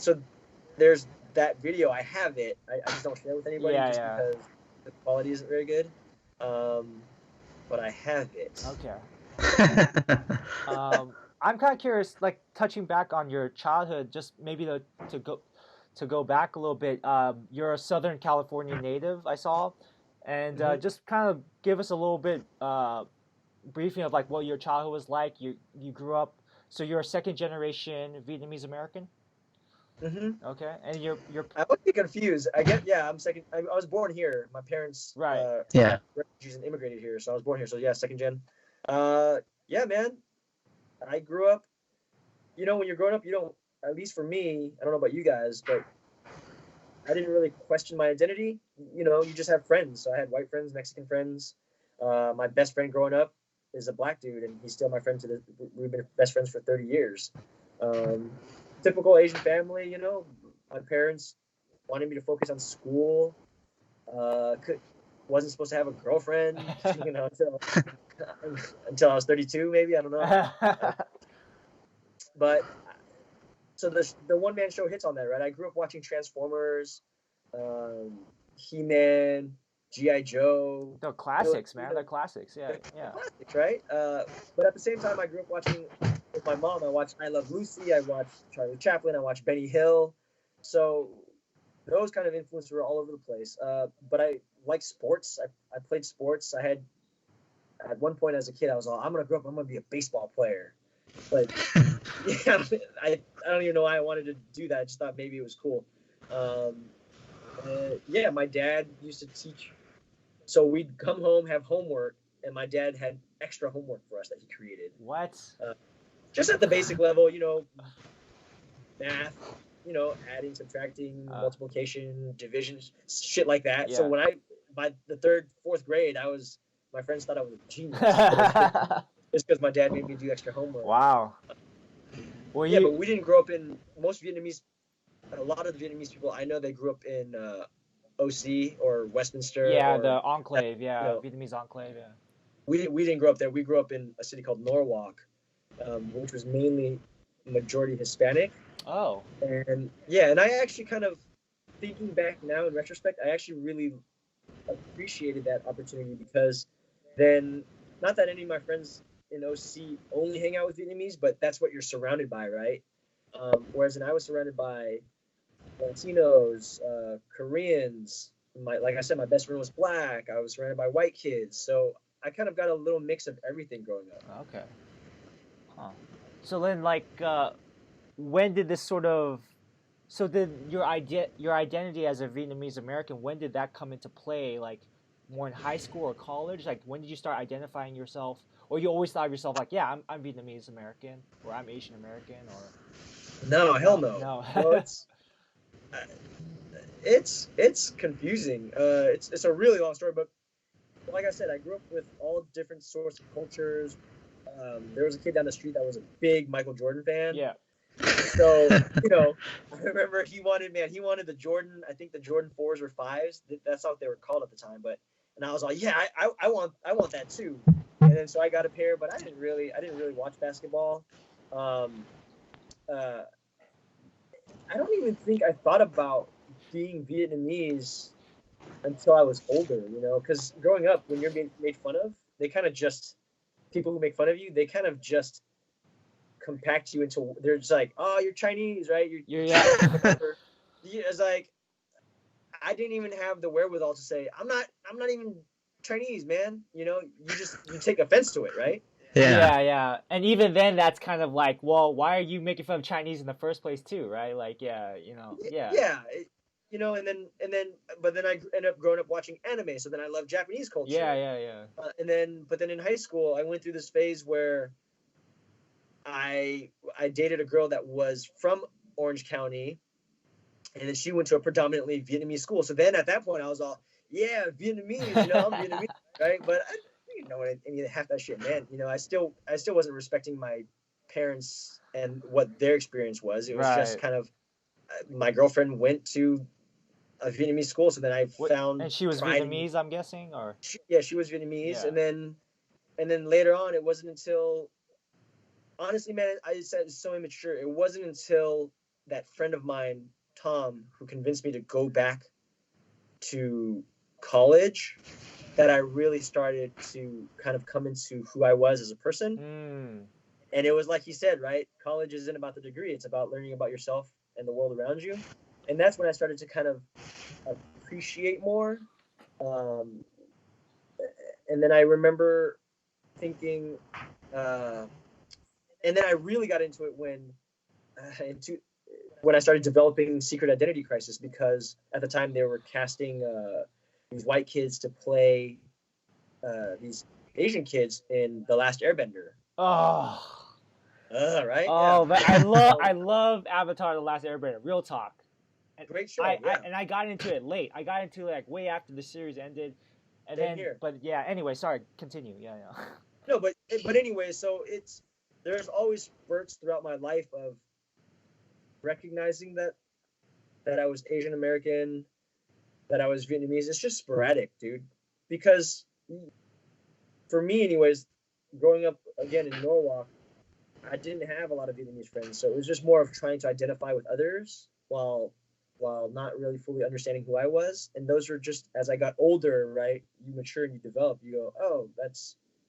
there's that video. I have it. I just don't share it with anybody because the quality isn't very good. But I have it. Okay. I'm kind of curious, like touching back on your childhood, just maybe to go back a little bit. You're a Southern California native, I saw, and just kind of give us a little bit briefing of like what your childhood was like. You grew up, so you're a second generation Vietnamese American. Mm-hmm. Okay, and you're. I would be confused. I'm second. I was born here. My parents, refugees and immigrated here, so I was born here. So second gen. Yeah, man. I grew up. When you're growing up, you don't. At least for me, I don't know about you guys, but I didn't really question my identity. You just have friends. So I had white friends, Mexican friends. My best friend growing up is a black dude, and he's still my friend we've been best friends for 30 years. Typical Asian family, my parents wanted me to focus on school. Wasn't supposed to have a girlfriend, until I was 32, maybe, I don't know. But so the one-man show hits on that, right? I grew up watching Transformers, He-Man, G.I. Joe. They're classics, man. They're classics, yeah. Classics, right? But at the same time, I grew up watching with my mom. I watched I Love Lucy. I watched Charlie Chaplin. I watched Benny Hill. So those kind of influences were all over the place. But I like sports. I played sports. I had, at one point as a kid, I was all, I'm going to grow up, I'm going to be a baseball player. But I don't even know why I wanted to do that. I just thought maybe it was cool. My dad used to teach. So we'd come home, have homework, and my dad had extra homework for us that he created. What? Just at the basic level, math, adding, subtracting, multiplication, division, shit like that. Yeah. So by the third, fourth grade, my friends thought I was a genius. Just because my dad made me do extra homework. Wow. But we didn't grow up in, most Vietnamese, a lot of the Vietnamese people I know, they grew up in OC or Westminster. Yeah, the enclave, Vietnamese enclave, yeah. We didn't grow up there. We grew up in a city called Norwalk, which was mainly majority Hispanic. Oh. And I actually kind of, thinking back now in retrospect, I actually really appreciated that opportunity because then, not that any of my friends in OC only hang out with Vietnamese, but that's what you're surrounded by, right? Whereas I was surrounded by Latinos, Koreans. Like I said, my best friend was black. I was surrounded by white kids. So I kind of got a little mix of everything growing up. Okay. Huh. So then, when did this so did your identity as a Vietnamese American, when did that come into play? Like more in high school or college? Like when did you start identifying yourself? or you always thought of yourself like, yeah, I'm Vietnamese American, or I'm Asian American, or No, hell no. No. No, it's confusing. It's a really long story, but like I said, I grew up with all different sorts of cultures. There was a kid down the street that was a big Michael Jordan fan. Yeah. So, I remember he wanted the Jordan, I think the Jordan 4s or 5s. That's what they were called at the time. And I was like, yeah, I want that too. And then so I got a pair, but I didn't really watch basketball. I don't even think I thought about being Vietnamese until I was older, because growing up, when you're being made fun of, they kind of just, people who make fun of you, they kind of just compact you into, they're just like, oh, you're Chinese, right? Yeah. It's like, I didn't even have the wherewithal to say, I'm not even Chinese, man. You take offense to it, right? Yeah. And even then, that's kind of like, well, why are you making fun of Chinese in the first place too, right? Like, yeah. But then I ended up growing up watching anime, so then I love Japanese culture. Yeah. But then in high school, I went through this phase where I dated a girl that was from Orange County, and then she went to a predominantly Vietnamese school. So then at that point, I was all, yeah, Vietnamese, I'm Vietnamese, right? But I didn't know any half that shit meant. I still wasn't respecting my parents and what their experience was. It was just kind of, my girlfriend went to a Vietnamese school, so then I found. And she was Vietnamese, I'm guessing, or. She was Vietnamese, and then later on, it wasn't until. Honestly, man, I said it's so immature. It wasn't until that friend of mine, Tom, who convinced me to go back to college, that I really started to kind of come into who I was as a person. And it was like he said, right? College isn't about the degree. It's about learning about yourself and the world around you. And that's when I started to kind of appreciate more. And then I remember thinking, and then I really got into it when I started developing Secret Identity Crisis, because at the time they were casting these white kids to play these Asian kids in The Last Airbender. Right? Oh, but I love Avatar: The Last Airbender. Real talk. Great show. I got into it late. I got into it like way after the series ended, and Same then. Here. But yeah. Anyway, sorry. Continue. Yeah. No, but anyway, so there's always spurts throughout my life of recognizing that I was Asian American, that I was Vietnamese. It's just sporadic, dude. Because for me, anyways, growing up again in Norwalk, I didn't have a lot of Vietnamese friends, so it was just more of trying to identify with others while not really fully understanding who I was. And those were just, as I got older, right? You mature and you develop. You go, oh,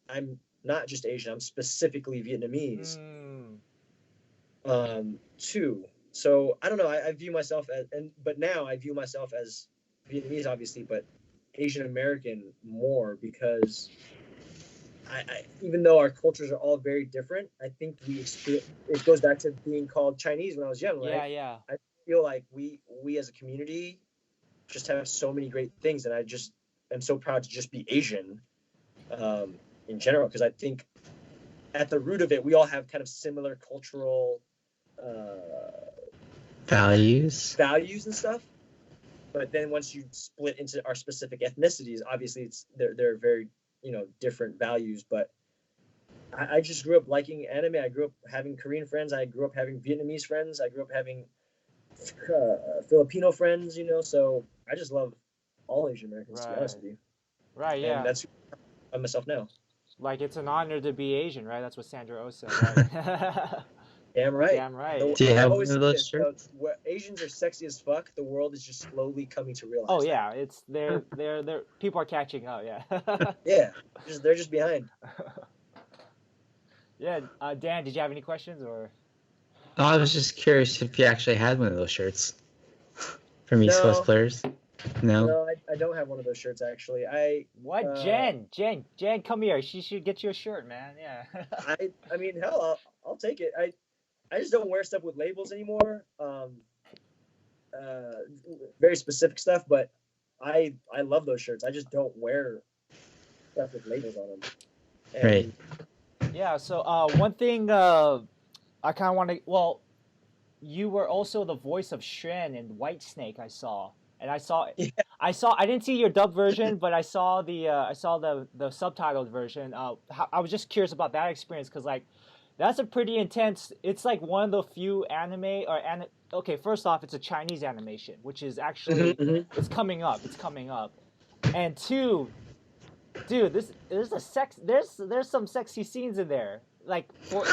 I'm not just Asian. I'm specifically Vietnamese. Too. So I don't know. I view myself but now I view myself as Vietnamese, obviously, but Asian American more, because I even though our cultures are all very different, I think it goes back to being called Chinese when I was young, right? Yeah. I feel like we as a community just have so many great things, and I just am so proud to just be Asian in general, because I think at the root of it, we all have kind of similar cultural values and stuff. But then once you split into our specific ethnicities, obviously they're very different values. But I just grew up liking anime. I grew up having Korean friends. I grew up having Vietnamese friends. I grew up having Filipino friends. So I just love all Asian Americans, to be honest with you. Right. Yeah. And that's who I'm myself now. Like, it's an honor to be Asian, right? That's what Sandra Oh said, right? Damn right. Do you have one of those shirts? Asians are sexy as fuck. The world is just slowly coming to realize. Oh yeah, it's they're people are catching up. Yeah. Yeah, they're just behind. Yeah, Dan, did you have any questions or? No, I was just curious if you actually had one of those shirts from East Coast players. No, I don't have one of those shirts actually. What? Jen, come here. She should get you a shirt, man. Yeah. I mean, hell, I'll take it. I just don't wear stuff with labels anymore. Very specific stuff, but I love those shirts. I just don't wear stuff with labels on them. And right. Yeah. So one thing I kind of want to. Well, you were also the voice of Shren in Whitesnake. I saw, and I saw. Yeah. I didn't see your dub version, but I saw the subtitled version. I was just curious about that experience because like that's a pretty intense. It's like one of the few anime or okay, first off, it's a Chinese animation, which is actually it's coming up. It's coming up, and two, dude, there's some sexy scenes in there. For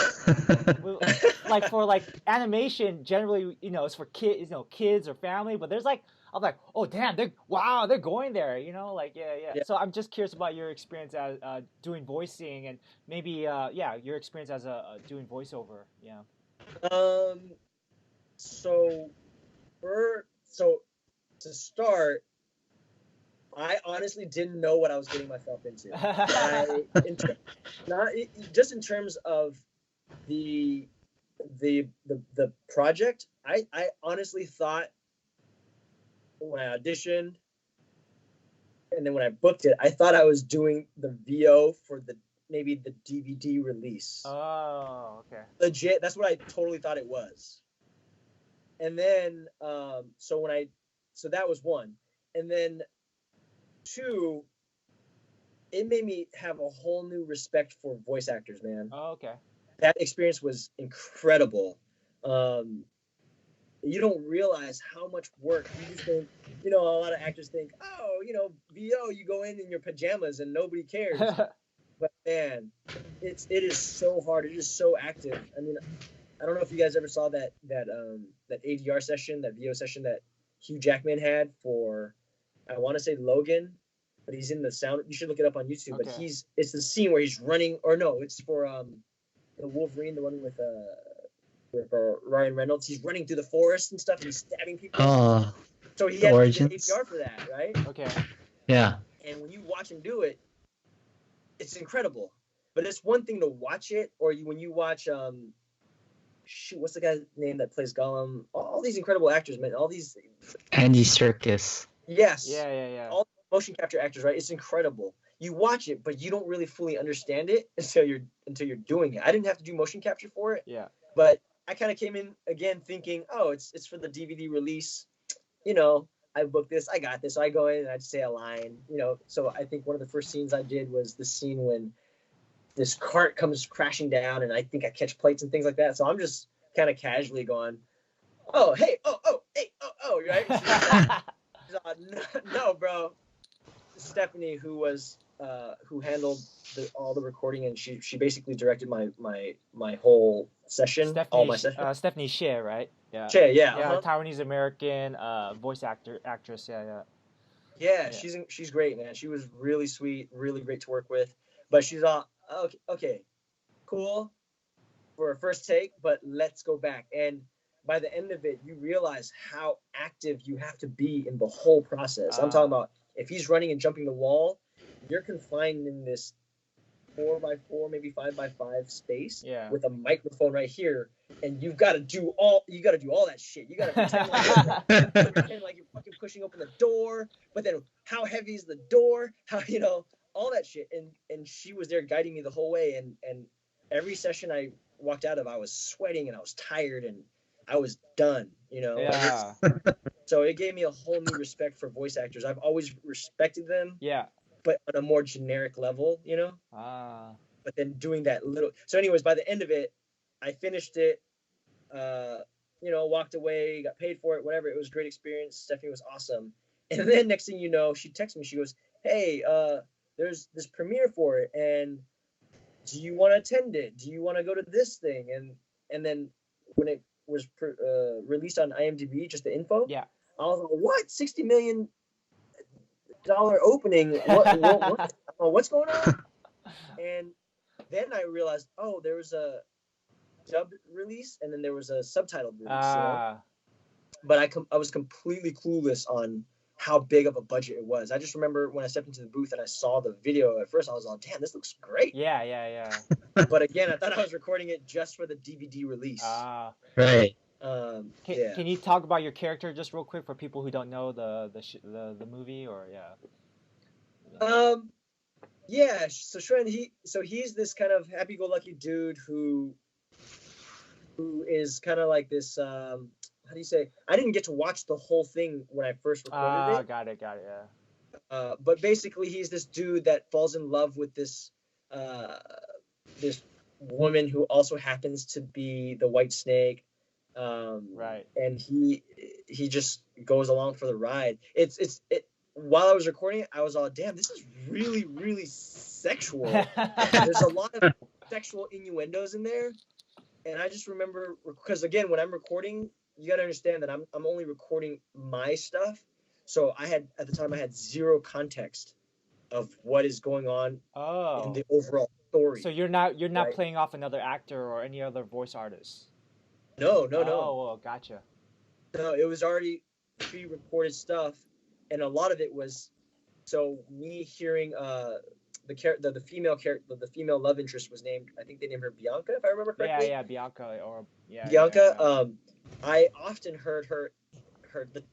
like animation generally, it's for kids or family, but there's like I'm like, oh damn, they're going there, yeah. Yeah. So I'm just curious about your experience as doing voicing and maybe your experience as doing voiceover. Yeah. So so to start, I honestly didn't know what I was getting myself into. Just in terms of the project, I honestly thought when I auditioned and then when I booked it, I thought I was doing the VO for maybe the DVD release. Oh, okay. Legit, that's what I totally thought it was. And then so that was one. And then two, it made me have a whole new respect for voice actors, man. Oh, okay. That experience was incredible. You don't realize how much work. You just think, a lot of actors think, oh, VO, you go in your pajamas and nobody cares. But man, it is so hard. It is so active. I mean, I don't know if you guys ever saw that ADR session, that VO session that Hugh Jackman had for, I want to say Logan, but he's in the sound. You should look it up on YouTube. Okay. But it's the scene where he's running, or no, it's for the Wolverine, the one with Ryan Reynolds. He's running through the forest and stuff, and he's stabbing people. Oh, so he had ADR for that, right? Okay. Yeah. And when you watch him do it, it's incredible. But it's one thing to watch it, or when you watch what's the guy's name that plays Gollum? All these incredible actors, man. All these Andy Serkis. Yes. Yeah. All motion capture actors, right? It's incredible. You watch it, but you don't really fully understand it until you're doing it. I didn't have to do motion capture for it. Yeah. But I kind of came in again thinking, oh, it's for the DVD release. I booked this, I got this. So I go in and I'd say a line, So I think one of the first scenes I did was the scene when this cart comes crashing down, and I think I catch plates and things like that. So I'm just kind of casually going, oh, hey, hey, right? She's like, no, bro. Stephanie, who handled all the recording, and she basically directed my whole session, all my sessions. Stephanie Shea, right? Yeah. Shea, yeah. Yeah, Taiwanese American voice actress. Yeah. Yeah, she's great, man. She was really sweet, really great to work with. But she's all okay, cool for a first take, but let's go back. And by the end of it, you realize how active you have to be in the whole process. I'm talking about if he's running and jumping the wall, you're confined in this 4x4, maybe 5x5 space with a microphone right here, and you got to do all that shit. You got to pretend like you're fucking pushing open the door, but then how heavy is the door? How all that shit. And she was there guiding me the whole way, and every session I walked out of, I was sweating and I was tired and I was done. Yeah. So it gave me a whole new respect for voice actors. I've always respected them. Yeah. But on a more generic level, But then doing that little. So, anyways, by the end of it, I finished it. Walked away, got paid for it, whatever. It was a great experience. Stephanie was awesome. And then next thing you know, she texts me. She goes, "Hey, there's this premiere for it, and do you want to attend it? Do you want to go to this thing?" And then when it was released on IMDb, just the info. Yeah. I was like, "What? $60 million opening? What? What's going on?" And then I realized, oh, there was a dubbed release, and then there was a subtitled release. But I was completely clueless on how big of a budget it was. I just remember when I stepped into the booth and I saw the video. At first, I was like, "Damn, this looks great." Yeah. But again, I thought I was recording it just for the DVD release. Right. Can you talk about your character just real quick for people who don't know the movie or Yeah, so Shren, he's this kind of happy-go-lucky dude who is kind of like this. How do you say? I didn't get to watch the whole thing when I first recorded it. Got it, yeah. But basically, he's this dude that falls in love with this woman who also happens to be the White Snake. Right. And he just goes along for the ride. While I was recording it, I was all, damn, this is really, really sexual. There's a lot of sexual innuendos in there. And I just remember, because again, when I'm recording, you got to understand that I'm only recording my stuff. So at the time I had zero context of what is going on in the overall story. So you're not right? Playing off another actor or any other voice artist? No. Oh, gotcha. No, it was already pre-recorded stuff, and a lot of it was me hearing the female character, the female love interest was named, I think they named her Bianca, if I remember correctly. Yeah, Bianca Bianca. Yeah. I often heard the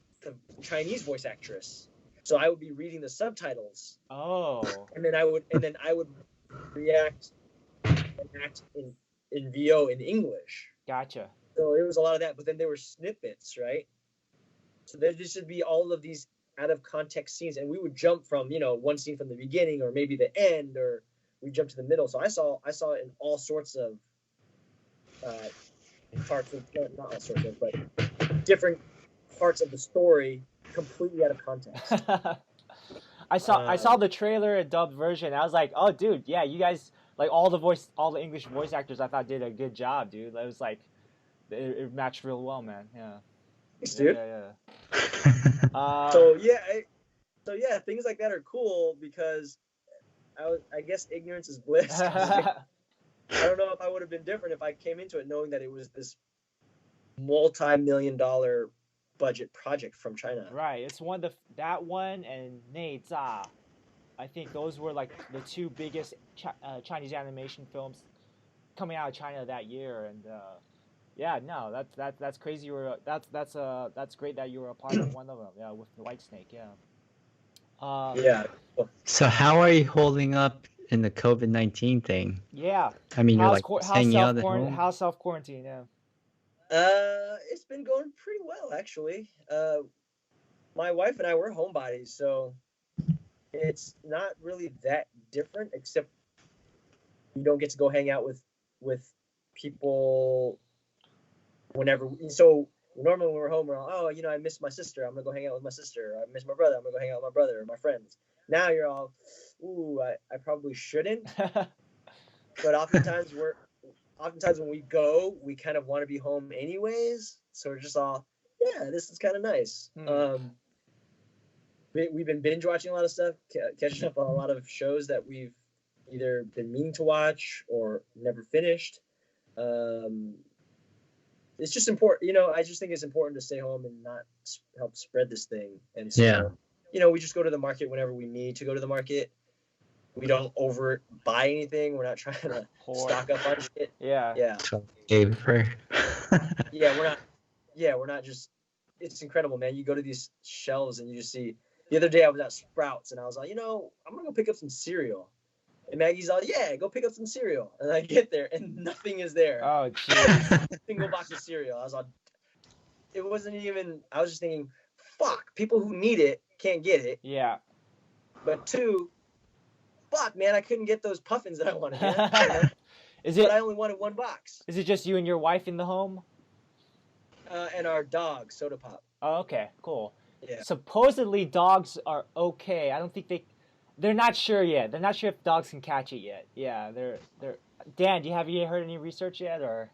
Chinese voice actress, so I would be reading the subtitles. Oh. And then I would react and act in VO in English. Gotcha. So it was a lot of that, but then there were snippets, right? So there should be all of these out of context scenes, and we would jump from one scene from the beginning, or maybe the end, or we jump to the middle. So I saw it in all sorts of parts of, not all sorts of, but different parts of the story, completely out of context. I saw the trailer and dubbed version. I was like, oh, dude, yeah, you guys, like all the English voice actors, I thought did a good job, dude. It was like, it matched real well, man. Yeah. Thanks, dude. Yeah. So yeah, things like that are cool because I guess ignorance is bliss. I don't know if I would have been different if I came into it knowing that it was this multi-million-dollar budget project from China. Right. It's that one and Nei Zha. I think those were like the two biggest Chinese animation films coming out of China that year, and yeah, no, that's crazy. That's great that you were a part of one of them. Yeah, with the White Snake. Yeah. Yeah. So how are you holding up in the COVID-19 thing? Yeah. I mean, you're hanging out at home. How's self-quarantine? Yeah. It's been going pretty well, actually. My wife and I were homebodies, so it's not really that different, except you don't get to go hang out with people whenever. So normally when we're home, we're all, I miss my sister, I'm gonna go hang out with my sister. I miss my brother, I'm gonna go hang out with my brother or my friends. Now you're all, ooh, I probably shouldn't. But oftentimes when we go, we kind of want to be home anyways. So we're just all, yeah, this is kind of nice. We've been binge watching a lot of stuff, catching up on a lot of shows that we've either been meaning to watch or never finished. It's just important, I just think it's important to stay home and not help spread this thing. And so, we just go to the market whenever we need to go to the market. We don't over buy anything. We're not trying to stock up on shit. Yeah. We're not just, it's incredible, man. You go to these shelves and you just see, the other day I was at Sprouts and I was like, I'm going to go pick up some cereal. And Maggie's all, yeah, go pick up some cereal. And I get there and nothing is there. Oh, jeez. Single box of cereal. I was like, it wasn't even, I was just thinking, fuck, people who need it can't get it. Yeah. But two, fuck, man, I couldn't get those puffins that I wanted. But I only wanted one box. Is it just you and your wife in the home? And our dog, Soda Pop. Oh, okay, cool. Yeah. Supposedly dogs are okay. I don't think they're not sure yet. They're not sure if dogs can catch it yet. Yeah, they're. Dan, have you heard any research yet, or?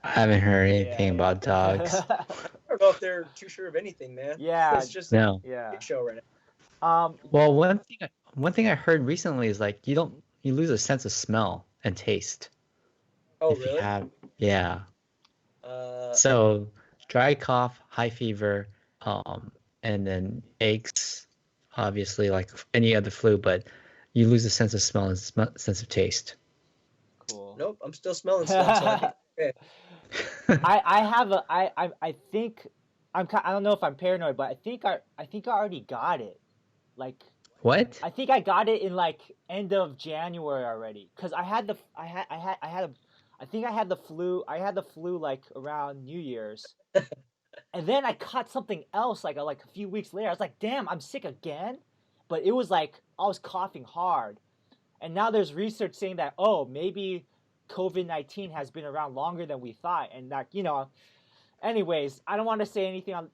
I haven't heard anything about dogs. I don't know if they're too sure of anything, man. Yeah, it's just a big show right now. Well, one thing I heard recently is like you lose a sense of smell and taste. Oh, really? Yeah. So dry cough, high fever, and then aches, obviously like any other flu, but you lose a sense of smell and sense of taste. Cool. Nope, I'm still smelling stuff. So I think, okay. I think I don't know if I'm paranoid, but I think I already got it. Like What? I think I got it in like end of January already, cause I had the I think I had the flu. I had the flu like around New Year's, and then I caught something else like a few weeks later. I was like, damn, I'm sick again, but it was like I was coughing hard, and now there's research saying that maybe COVID-19 has been around longer than we thought, and that Anyways, I don't want to say anything on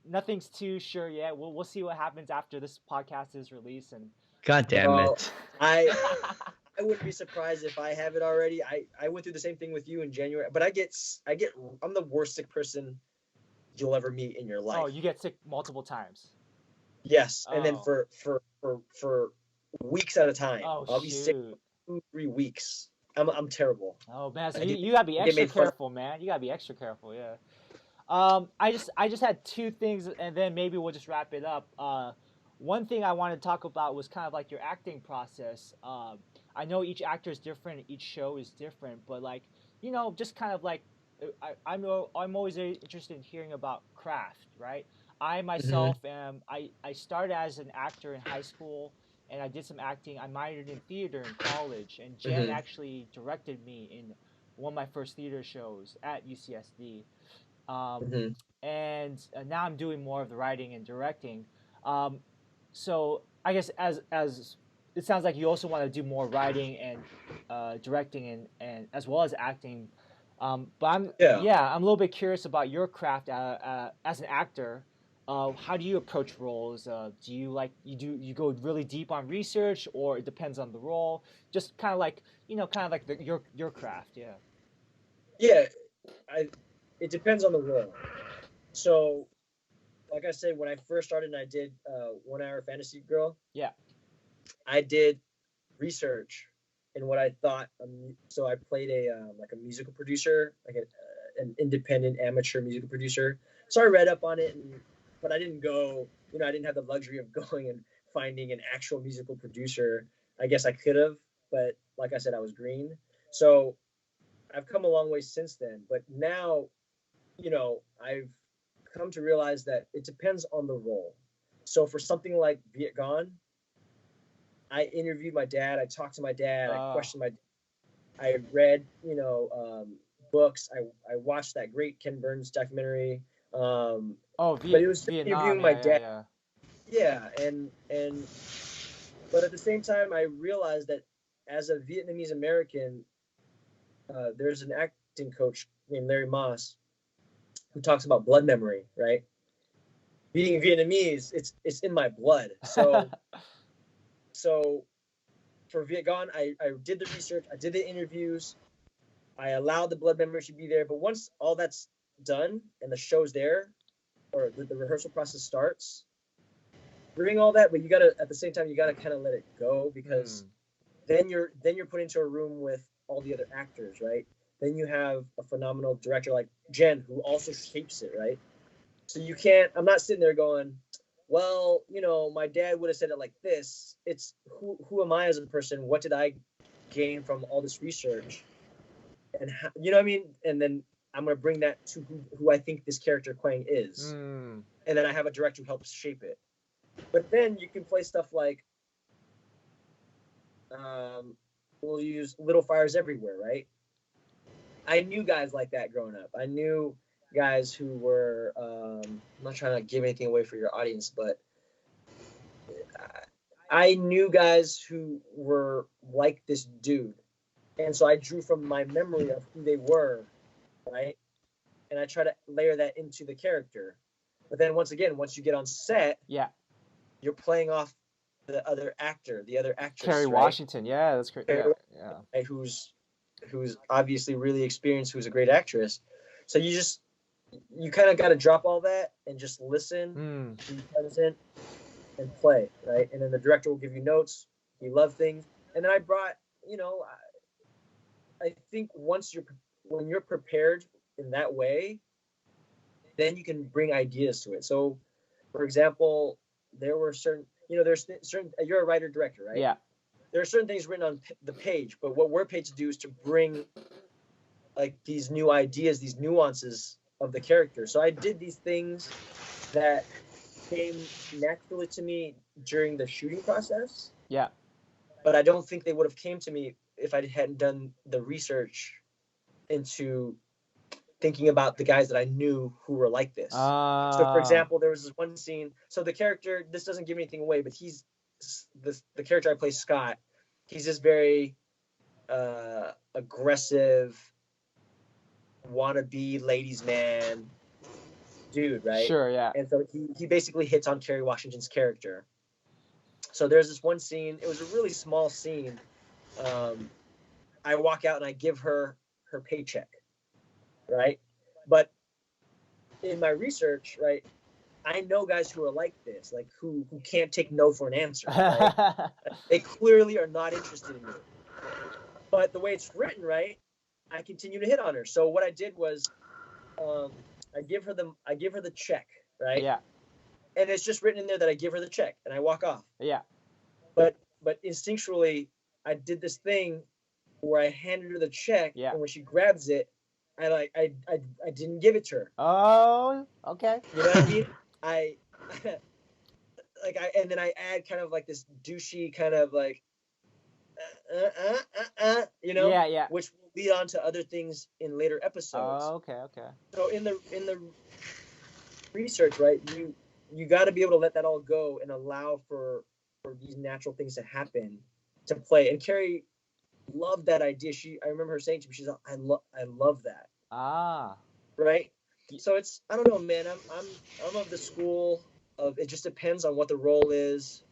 nothing's too sure yet. We'll see what happens after this podcast is released and. God damn Well, it. I wouldn't be surprised if I have it already. I went through the same thing with you in January, but I'm the worst sick person you'll ever meet in your life. Oh, you get sick multiple times. Yes, and then for weeks at a time. Oh, I'll be sick for 2-3 weeks. I'm terrible. Oh man, so you gotta be extra careful, man. You gotta be extra careful, yeah. I just had two things, and then maybe we'll just wrap it up. One thing I wanted to talk about was kind of like your acting process. I know each actor is different, each show is different, but like just kind of like I'm always very interested in hearing about craft, right? I myself I started as an actor in high school, and I did some acting. I minored in theater in college, and Jen actually directed me in one of my first theater shows at UCSD. And now I'm doing more of the writing and directing. So I guess as it sounds like you also want to do more writing and directing and as well as acting. But I'm a little bit curious about your craft as an actor. How do you approach roles? Do you go really deep on research, or it depends on the role? Just kind of like your craft, yeah. Yeah, it depends on the role. So, like I said, when I first started and I did 1 Hour Fantasy Girl, I did research in what I thought. So I played a musical producer, like an independent amateur musical producer. So I read up on it, but I didn't go. I didn't have the luxury of going and finding an actual musical producer. I guess I could have, but like I said, I was green. So I've come a long way since then. But now, I've come to realize that it depends on the role. So for something like Vietgone, I interviewed my dad. I talked to my dad. I questioned I read, books. I watched that great Ken Burns documentary. But it was Vietnam, interviewing my dad. But at the same time, I realized that as a Vietnamese American, there's an acting coach named Larry Moss who talks about blood memory, right? Being Vietnamese, it's in my blood. So for Vietgone, I did the research, I did the interviews, I allowed the blood memory to be there. But once all that's done and the show's there, or the rehearsal process starts, bring all that, but at the same time, you gotta kind of let it go, because then you're put into a room with all the other actors, right? Then you have a phenomenal director like Jen, who also shapes it, right? So I'm not sitting there going, well, my dad would have said it like this. It's who am I as a person? What did I gain from all this research? And how, you know what I mean? And then I'm going to bring that to who I think this character Quang is. And then I have a director who helps shape it. But then you can play stuff like, we'll use Little Fires Everywhere, right? I knew guys like that growing up. I knew guys who were, I'm not trying to give anything away for your audience, but I knew guys who were like this dude. And so I drew from my memory of who they were, right? And I try to layer that into the character. But then once you get on set, you're playing off the other actor, the other actress, Kerry Washington, yeah, that's great. Right, who's obviously really experienced, who's a great actress. So you kind of got to drop all that and just listen, be present, and play, right? And then the director will give you notes. You love things, and then I brought, I think when you're prepared in that way, then you can bring ideas to it. So, for example, there were certain, there's certain. You're a writer director, right? Yeah. There are certain things written on the page, but what we're paid to do is to bring like these new ideas, these nuances of the character. So I did these things that came naturally to me during the shooting process. Yeah. But I don't think they would have came to me if I hadn't done the research into thinking about the guys that I knew who were like this. So, for example, there was this one scene. So the character, this doesn't give anything away, but he's the character I play, Scott. He's this very aggressive, wannabe ladies' man dude, right? Sure, yeah. And so he basically hits on Kerry Washington's character. So there's this one scene. It was a really small scene. I walk out and I give her paycheck, right? But in my research, right, I know guys who are like this, like who can't take no for an answer. Right? They clearly are not interested in me. But the way it's written, right, I continue to hit on her. So what I did was, I give her the check, right? Yeah. And it's just written in there that I give her the check and I walk off. Yeah. But instinctually, I did this thing where I handed her the check, yeah. and when she grabs it, I didn't give it to her. Oh, okay. You know what I mean? And then I add kind of like this douchey kind of like, you know? Yeah, yeah. Which will lead on to other things in later episodes. Oh, okay, okay. So in the research, right, you got to be able to let that all go and allow for these natural things to happen, to play. And Carrie loved that idea. I remember her saying to me, she's like, I love that. Ah. Right? So it's, I don't know, man. I'm of the school of, it just depends on what the role is.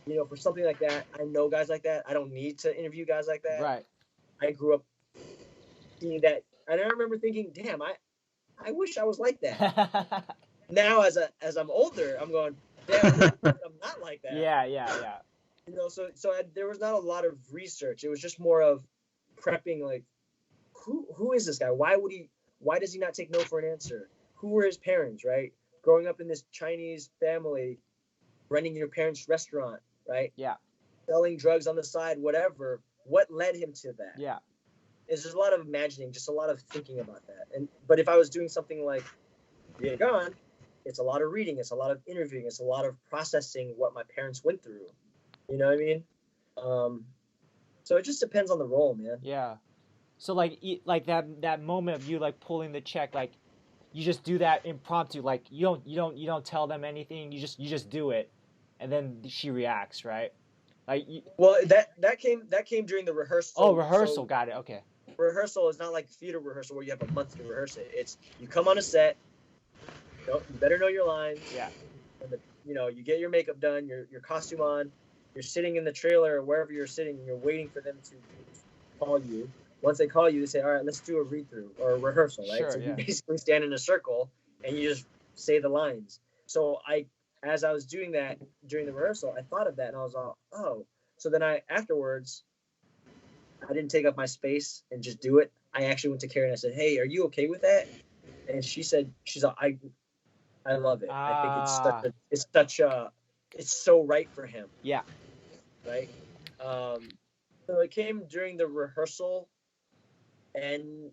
You know, for something like that, I know guys like that. I don't need to interview guys like that. Right. I grew up seeing that, and I remember thinking, damn, I wish I was like that. Now, as I'm older, I'm going, damn, I'm not like that. Yeah. You know, so there was not a lot of research. It was just more of prepping, like, who is this guy? Why does he not take no for an answer? Who were his parents, right? Growing up in this Chinese family, running your parents' restaurant, right? Yeah. Selling drugs on the side, whatever. What led him to that? Yeah. There's just a lot of imagining, just a lot of thinking about that. But if I was doing something like Vietgone, it's a lot of reading, it's a lot of interviewing, it's a lot of processing what my parents went through. You know what I mean? So it just depends on the role, man. Yeah. So like that moment of you like pulling the check, like you just do that impromptu, like you don't tell them anything, you just do it, and then she reacts, right? Like well, that came during the rehearsal. Oh, rehearsal, so got it. Okay. Rehearsal is not like theater rehearsal where you have a month to rehearse it. It's you come on a set, you better know your lines. Yeah. And you get your makeup done, your costume on, you're sitting in the trailer or wherever you're sitting, and you're waiting for them to call you. Once they call you, they say, all right, let's do a read-through or a rehearsal, right? Sure, so yeah. You basically stand in a circle and you just say the lines. So as I was doing that during the rehearsal, I thought of that and I was all, oh. So then afterwards, I didn't take up my space and just do it. I actually went to Carrie and I said, hey, are you okay with that? And she said, I love it. I think it's so right for him. Yeah. Right. So it came during the rehearsal, and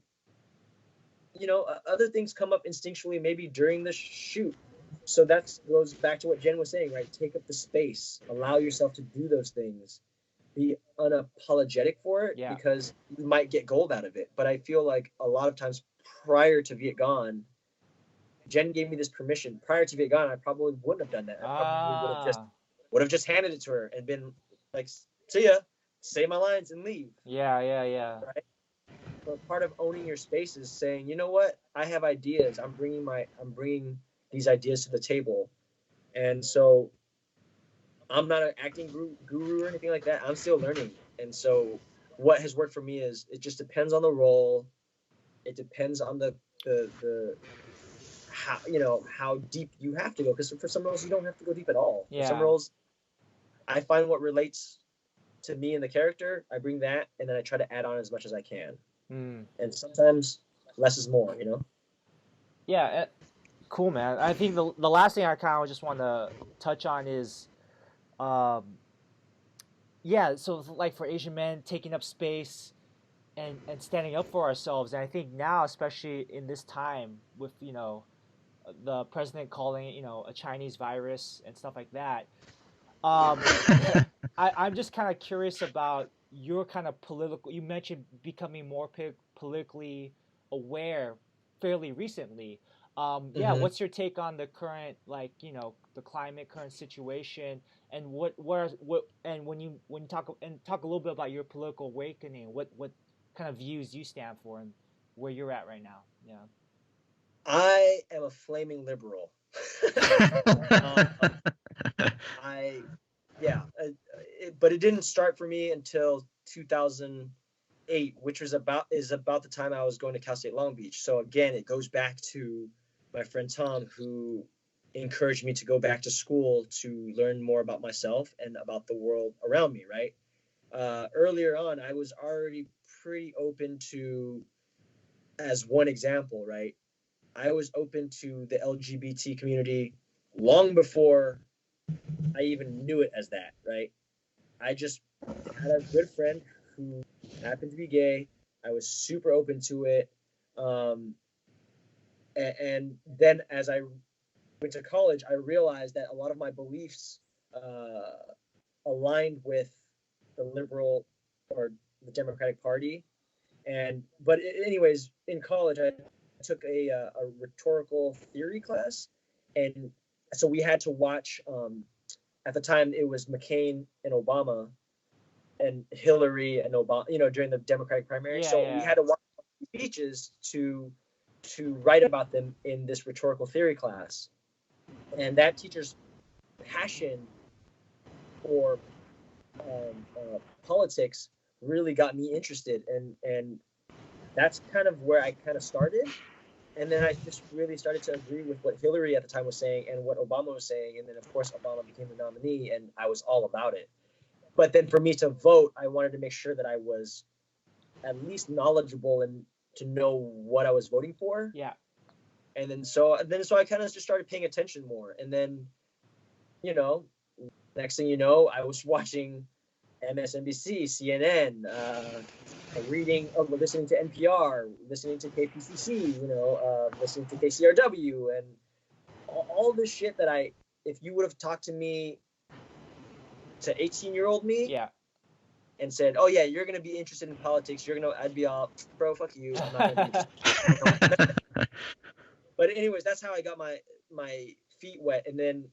other things come up instinctually maybe during the shoot. So that goes back to what Jen was saying, right? Take up the space, allow yourself to do those things, be unapologetic for it, because you might get gold out of it. But I feel like a lot of times prior to Vietgone, Jen gave me this permission. Prior to Vietgone, I probably wouldn't have done that. I probably would have just handed it to her and been like, see ya, say my lines and leave. Yeah. Right? But part of owning your space is saying, you know what? I have ideas. I'm bringing these ideas to the table. And so I'm not an acting guru or anything like that. I'm still learning. And so what has worked for me is it just depends on the role. It depends on the how deep you have to go. Because for some roles, you don't have to go deep at all. Yeah. For some roles, I find what relates to me and the character, I bring that, and then I try to add on as much as I can. And sometimes less is more, Yeah, cool, man. I think the last thing I kind of just want to touch on is, so like for Asian men, taking up space and standing up for ourselves. And I think now, especially in this time with, the president calling it, a Chinese virus and stuff like that. Um, I'm just kind of curious about your kind of political. You mentioned becoming more politically aware fairly recently. Yeah, Mm-hmm. what's your take on the current, like, the climate, current situation, and and when you talk a little bit about your political awakening, what kind of views you stand for and where you're at right now? Yeah. I am a flaming liberal. I, yeah, but it didn't start for me until 2008, which is about the time I was going to Cal State Long Beach. So again, it goes back to my friend Tom, who encouraged me to go back to school to learn more about myself and about the world around me. Right. Earlier on, I was already pretty open to, as one example, right? I was open to the LGBT community long before I even knew it as that, right? I just had a good friend who happened to be gay. I was super open to it. And then as I went to college, I realized that a lot of my beliefs aligned with the liberal or the Democratic Party. But anyways, in college, I took a rhetorical theory class, and so we had to watch. At the time, it was McCain and Obama, and Hillary and Obama. During the Democratic primary, Yeah, so we yeah. had to watch speeches to write about them in this rhetorical theory class, and that teacher's passion for politics really got me interested, and that's kind of where I kind of started. And then I just really started to agree with what Hillary at the time was saying and what Obama was saying. And then, of course, Obama became the nominee, and I was all about it. But then for me to vote, I wanted to make sure that I was at least knowledgeable and to know what I was voting for. Yeah. And then so I kind of just started paying attention more. And then, next thing you know, I was watching MSNBC, CNN, listening to NPR, listening to KPCC, listening to KCRW, and all this shit that if you would have talked to me, to 18-year-old me, Yeah. and said, "Oh yeah, you're gonna be interested in politics," I'd be all, "Bro, fuck you, I'm not gonna be interested." But anyways, that's how I got my feet wet, and then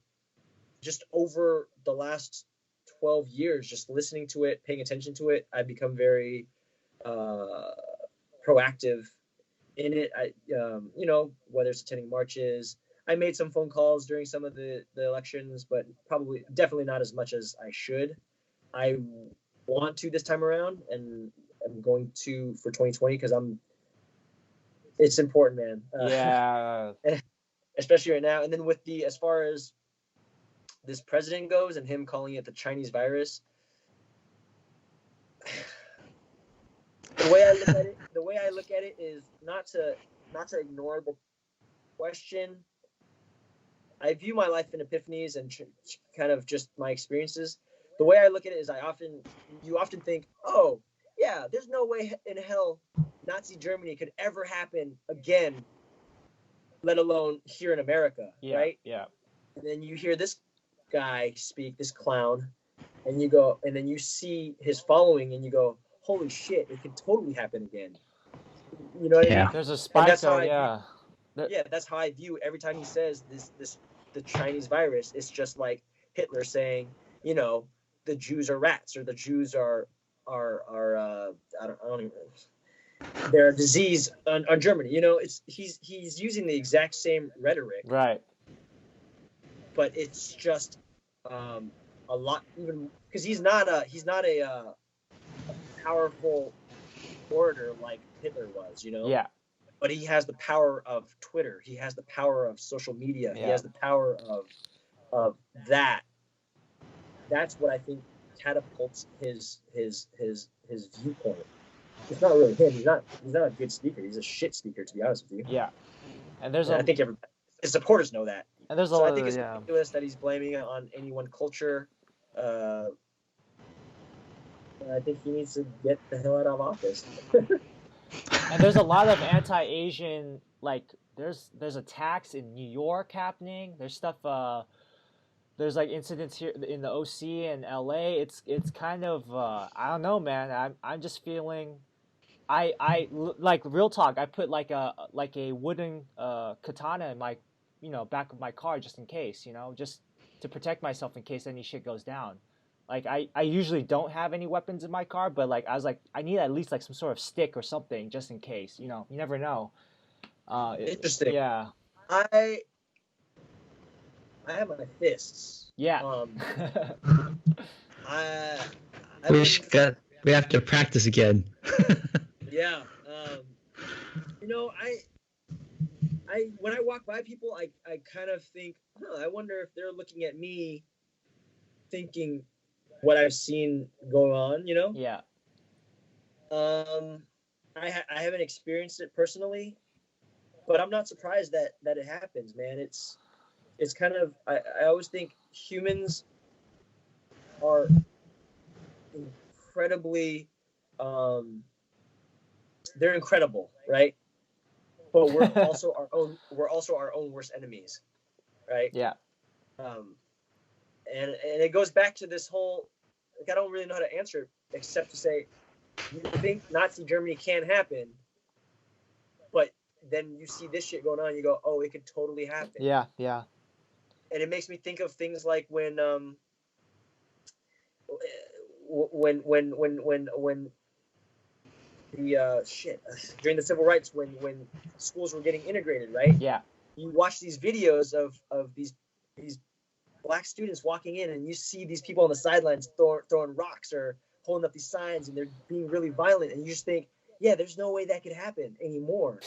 just over the last 12 years, just listening to it, paying attention to it, I've become very proactive in it. Whether it's attending marches, I made some phone calls during some of the elections, but definitely not as much as I should. I want to this time around, and I'm going to for 2020 because it's important, man. Yeah. Especially right now. And then as far as this president goes and him calling it the Chinese virus, the way I look at it is not to ignore the question. I view my life in epiphanies and kind of just my experiences. The way I look at it is you often think, oh yeah, there's no way in hell Nazi Germany could ever happen again, let alone here in America, right? Yeah. And then you hear this guy speak, this clown, and then you see his following, and you go, holy shit, it could totally happen again. You know what I mean? There's a spike though, yeah. That's how I view every time he says the Chinese virus. It's just like Hitler saying, the Jews are rats, or the Jews are I don't even. They're a disease on Germany. He's using the exact same rhetoric, right? But it's just a lot, even because he's not a powerful orator like Hitler was, Yeah. But he has the power of Twitter. He has the power of social media. Yeah. He has the power of that. That's what I think catapults his viewpoint. It's not really him. He's not a good speaker. He's a shit speaker, to be honest with you. Yeah. And I think his supporters know that. And there's I think it's ridiculous that he's blaming it on any one culture. I think he needs to get the hell out of office. And there's a lot of anti-Asian, like, there's attacks in New York happening. There's stuff. There's like incidents here in the OC and LA. It's kind of I don't know, man. I'm just feeling. Like real talk. I put like a wooden katana in my, back of my car just in case, just to protect myself in case any shit goes down. Like I usually don't have any weapons in my car, but like I was like I need at least like some sort of stick or something just in case. You never know. Interesting. Yeah. I have my fists. Yeah. We have to practice again. Yeah. I when I walk by people, I kind of think, I wonder if they're looking at me thinking what I've seen go on, Yeah. I haven't experienced it personally, but I'm not surprised that it happens, man. It's kind of, I always think humans are incredibly, they're incredible, right? But we're also our own worst enemies, right? Yeah. And it goes back to this whole, like, I don't really know how to answer it except to say, you think Nazi Germany can happen, but then you see this shit going on, you go, oh, it could totally happen. Yeah, yeah. And it makes me think of things like when the during the civil rights, when schools were getting integrated, right? Yeah. You watch these videos of these black students walking in, and you see these people on the sidelines throwing rocks or holding up these signs, and they're being really violent, and you just think, yeah, there's no way that could happen anymore.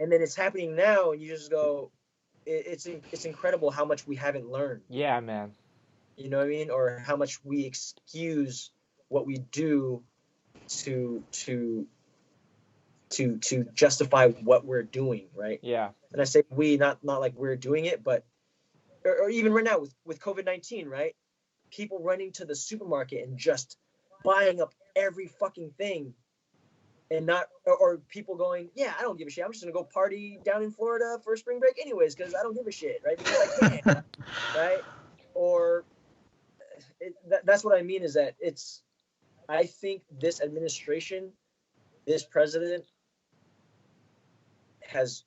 And then it's happening now, and you just go, it's incredible how much we haven't learned. Yeah, man. You know what I mean? Or how much we excuse what we do to justify what we're doing, right? Yeah. And I say we, not like we're doing it, but or even right now with COVID-19, right? People running to the supermarket and just buying up every fucking thing, and not, or people going, yeah, I don't give a shit. I'm just gonna go party down in Florida for spring break anyways because I don't give a shit, right? Because I can, right? Or that's what I mean, is that I think this administration, this president has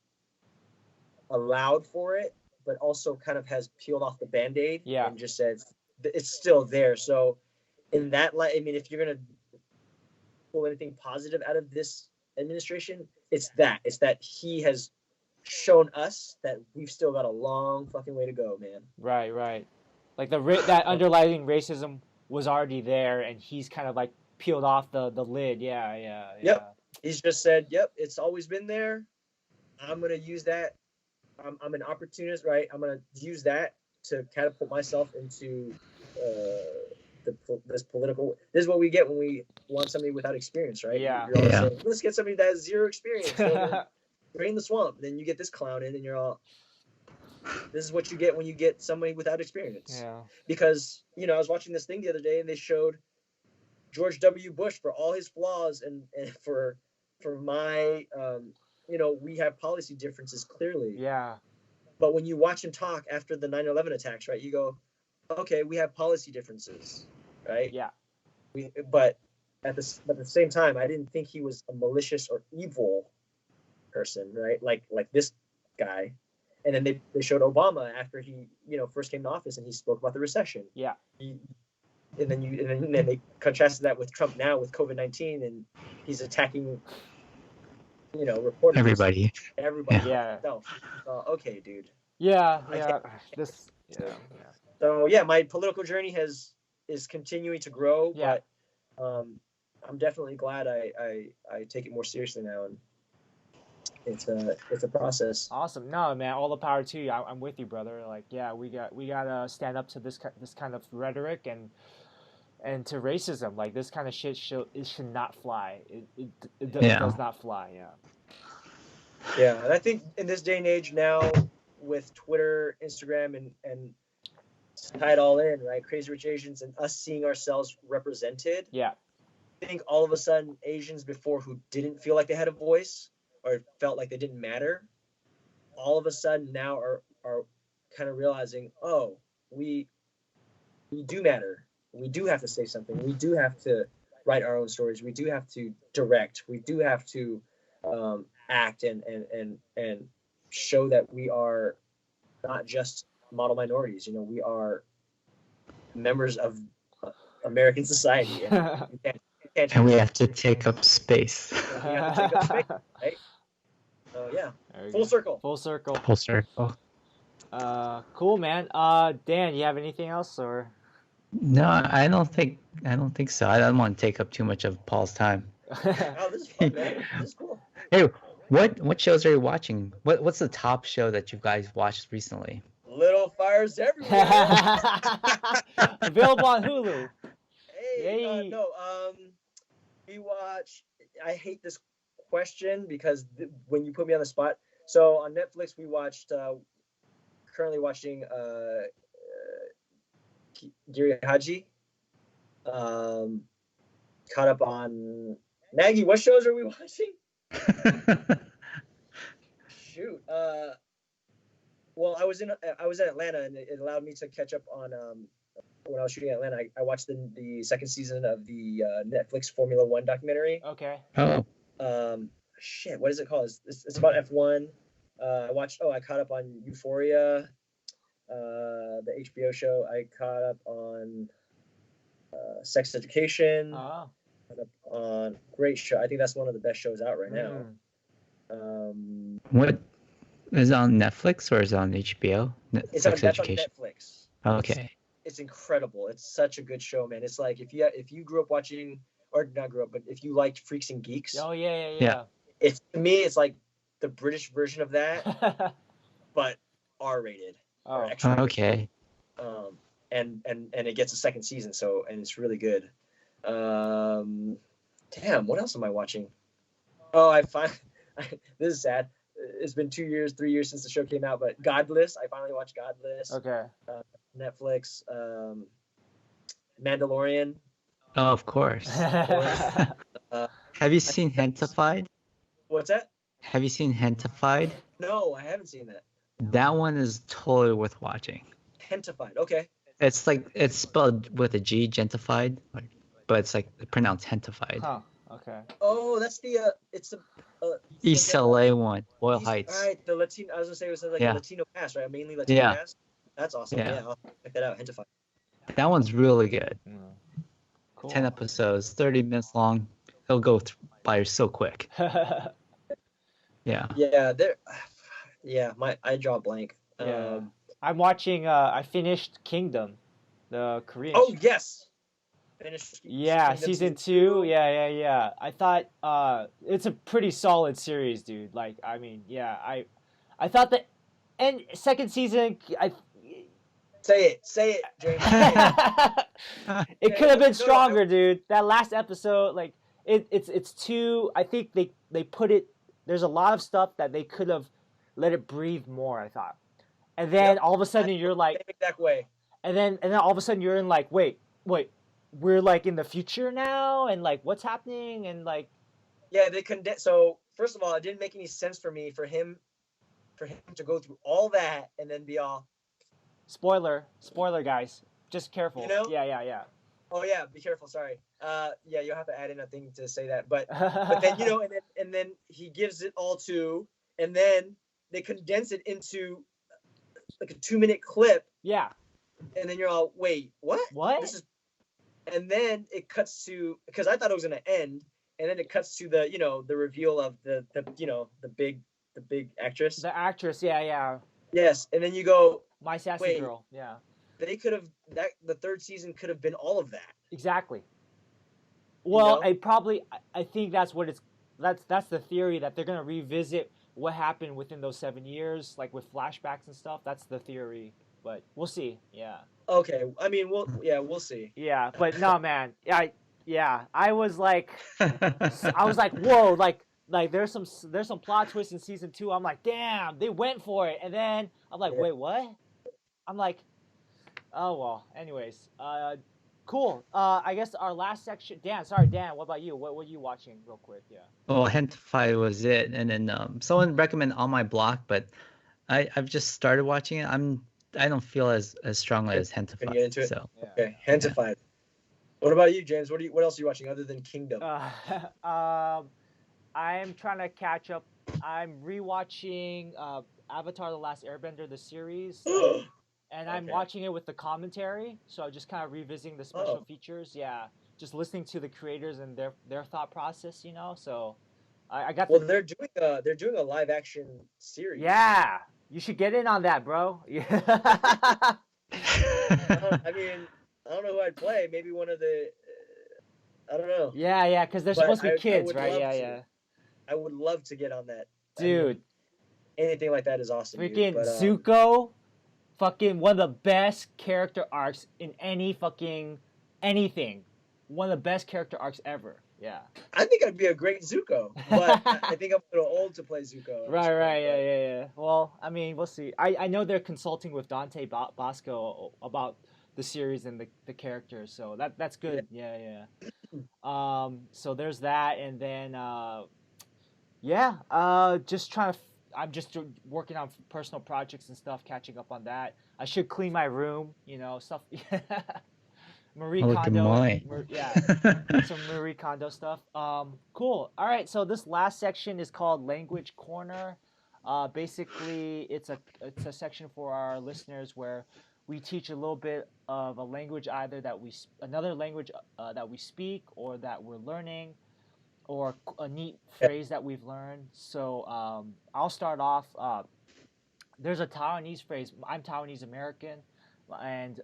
allowed for it, but also kind of has peeled off the Band-Aid and just said it's still there. So in that light, I mean, if you're going to pull anything positive out of this administration, it's that he has shown us that we've still got a long fucking way to go, man. Right. Like that underlying racism was already there, and he's kind of like peeled off the lid. Yeah. Yep. He's just said, yep, it's always been there. I'm going to use that. I'm an opportunist, right? I'm going to use that to catapult myself into this political. This is what we get when we want somebody without experience, right? Yeah. You're always saying, let's get somebody that has zero experience. Drain the swamp. Then you get this clown in, and you're all, this is what you get when you get somebody without experience. Yeah. Because, I was watching this thing the other day, and they showed George W. Bush, for all his flaws and for my, we have policy differences clearly. Yeah. But when you watch him talk after the 9/11 attacks, right, you go, okay, we have policy differences, right? Yeah. But at the same time, I didn't think he was a malicious or evil person, right? Like this guy. And then they showed Obama after he, first came to office, and he spoke about the recession. Yeah. And then they contrasted that with Trump now with COVID-19, and he's attacking, reporters. Everybody. Yeah. Okay, dude. Yeah. So yeah, my political journey is continuing to grow, but I'm definitely glad I take it more seriously now, and it's a process. Awesome. No, man, all the power to you. I'm with you, brother. Like, yeah, we gotta stand up to this kind of rhetoric and to racism. Like, this kind of shit should not fly. It does not fly. Yeah, and I think in this day and age now, with Twitter, Instagram, and tie it all in, right? Crazy Rich Asians and us seeing ourselves represented. Yeah. I think all of a sudden Asians before who didn't feel like they had a voice or felt like they didn't matter all of a sudden now are kind of realizing, oh, we do matter. We do have to say something. We do have to write our own stories. We do have to direct. We do have to act and show that we are not just model minorities. You know, we are members of American society, and and we have to take up space. we have to take up space, right? So yeah, full circle. Full circle. Full circle. Cool, man. Dan, you have anything else or? No, I don't think so. I don't want to take up too much of Paul's time. Oh, this is fun, man. This is cool. Hey, what shows are you watching? What's the top show that you guys watched recently? Little Fires Everywhere. Available on Hulu. Hey, no, we watch. I hate this question because when you put me on the spot. So on Netflix, we watched. Currently watching Giri Haji. Caught up on Maggie. What shows are we watching? Shoot. Well, I was in Atlanta, and it allowed me to catch up on when I was shooting in Atlanta. I watched the second season of the Netflix Formula One documentary. Okay. Oh. Shit, what is it called? It's about F1. I caught up on Euphoria, the HBO show. I caught up on Sex Education. Oh. Caught up on great show. I think that's one of the best shows out right now. What is it on Netflix or is it on HBO? That's on Netflix. Okay. It's incredible. It's such a good show, man. It's like if you grew up watching, or not grew up, but if you liked Freaks and Geeks. Oh yeah. It's, to me, it's like the British version of that, but R-rated. Oh, okay. And it gets a second season, and it's really good. Damn, what else am I watching? Oh, this is sad. It's been 3 years since the show came out, but Godless. I finally watched Godless. Okay. Netflix. Mandalorian. Oh, of course. Have you seen Hentified? What's that? Have you seen Hentified? No, I haven't seen that. That one is totally worth watching. Hentified. Okay. It's spelled with a G, gentified, but it's like pronounced Hentified. Huh. Okay. Oh, that's the East LA one, Boyle Heights. All right, the Latino. I was gonna say it was like a Latino cast, right? Mainly Latino cast. That's awesome. Yeah, I'll check that out. Hentified. That one's really good. Cool. 10 episodes, 30 minutes long. It'll go by so quick. Yeah. Yeah. I draw a blank. Yeah. I'm watching. I finished Kingdom, the Korean. Oh yes. Finished. Yeah, season 2. Yeah. I thought it's a pretty solid series, dude. Like, I mean, yeah, I thought that, and second season, Say it, James. It could have been stronger, dude. That last episode, like, it's too. I think they put it. There's a lot of stuff that they could have let it breathe more, I thought. And then all of a sudden you're like, same exact way. And then all of a sudden you're in like, wait, we're like in the future now, and like what's happening, and like. Yeah, they condensed. So first of all, it didn't make any sense for him to go through all that and then be all. Spoiler, guys. Just careful. You know? Yeah. Oh yeah, be careful. Sorry. Yeah, you'll have to add in a thing to say that. But then and then he gives it all to, and then they condense it into like a 2-minute clip. Yeah. And then you're all, wait, what? What? And then it cuts to, because I thought it was gonna end, and then it cuts to the reveal of the big actress. The actress, yeah. Yes, and then you go, My Sassy Girl, yeah. They could have the third season could have been all of that. Exactly. Well, I think that's what that's the theory, that they're gonna revisit what happened within those 7 years, like with flashbacks and stuff. That's the theory, but we'll see. Yeah. Okay. I mean, we'll see. Yeah, but no, man. I was like, whoa, like there's some plot twists in season 2. I'm like, damn, they went for it, and then I'm like, wait, what? I'm like, oh well. Anyways, cool. I guess our last section. Dan, what about you? What were you watching, real quick? Yeah. Well, Hentified was it, and then someone recommended On My Block, but I've just started watching it. I don't feel as strongly as Can you Hentai. get into it? So Okay, Hentai. What about you, James? What else are you watching other than Kingdom? I'm trying to catch up. I'm rewatching Avatar: The Last Airbender, the series, and I'm watching it with the commentary. So I'm just kind of revisiting the special features. Yeah, just listening to the creators and their thought process. You know, so I got. Well, they're doing a live action series. Yeah, you should get in on that, bro. Yeah. I mean, I don't know who I'd play. Maybe one of the. I don't know. Yeah, because they're But supposed to be kids, would right? love Yeah, to. yeah. I would love to get on that. Dude, I mean, anything like that is awesome. freaking Dude. But, Zuko, fucking one of the best character arcs in any fucking anything. One of the best character arcs ever. Yeah. I think I'd be a great Zuko, but I think I'm a little old to play Zuko. Right, yeah. Well, I mean, we'll see. I know they're consulting with Dante Bosco about the series and the characters, so that's good. Yeah. So there's that, and then just trying to. I'm just working on personal projects and stuff, catching up on that. I should clean my room, stuff. Marie Kondo, some Marie Kondo stuff. Cool. All right, so this last section is called Language Corner. Basically, it's a section for our listeners where we teach a little bit of a language, either another language that we speak or that we're learning, or a neat phrase that we've learned. So I'll start off. There's a Taiwanese phrase. I'm Taiwanese American, and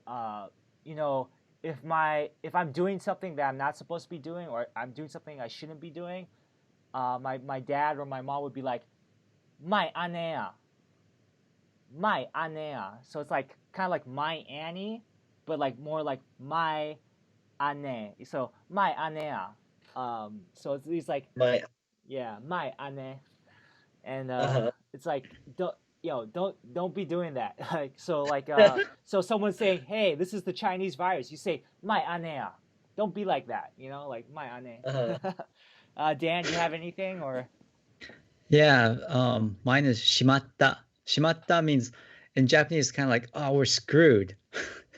if I'm doing something that I'm not supposed to be doing, or I'm doing something I shouldn't be doing, my dad or my mom would be like, "My anea, my anea." So it's like kind of like my Annie, but like more like my ane. So my anea. So it's like my ane, and it's like don't be doing that. Like so someone's saying, hey, this is the Chinese virus. You say my anea. Don't be like that. Like my ane. Dan, you have anything or? Yeah, mine is shimatta. Shimatta means in Japanese kind of like, oh, we're screwed.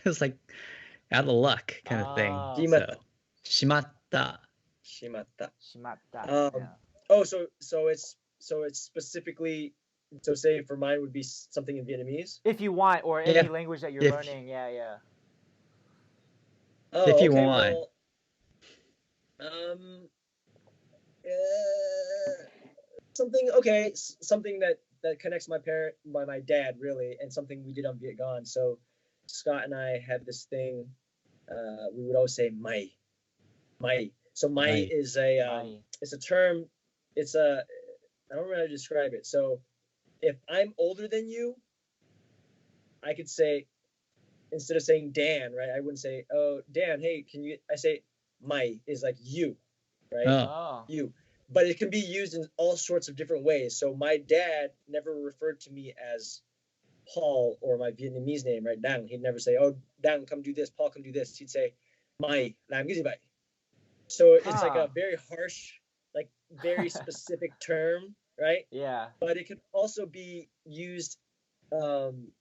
It's like out of luck kind of thing. Shimatta. Oh, so it's specifically. So say for mine would be something in Vietnamese? If you want, or any language that you're learning, yeah. Oh, if you want. Well, something that connects my dad really, and something we did on Vietgone. So Scott and I had this thing, we would always say mai. So mai is it's a term, I don't know how to describe it. So if I'm older than you, I could say, instead of saying Dan, right? I wouldn't say, oh, Dan, hey, I say mai is like you, right? Oh. You. But it can be used in all sorts of different ways. So my dad never referred to me as Paul or my Vietnamese name, right? Dang. He'd never say, oh, Dang, come do this. Paul, come do this. He'd say, Mai, làm cái gì vậy? So it's like a very harsh, like very specific term, right? Yeah. But it could also be used in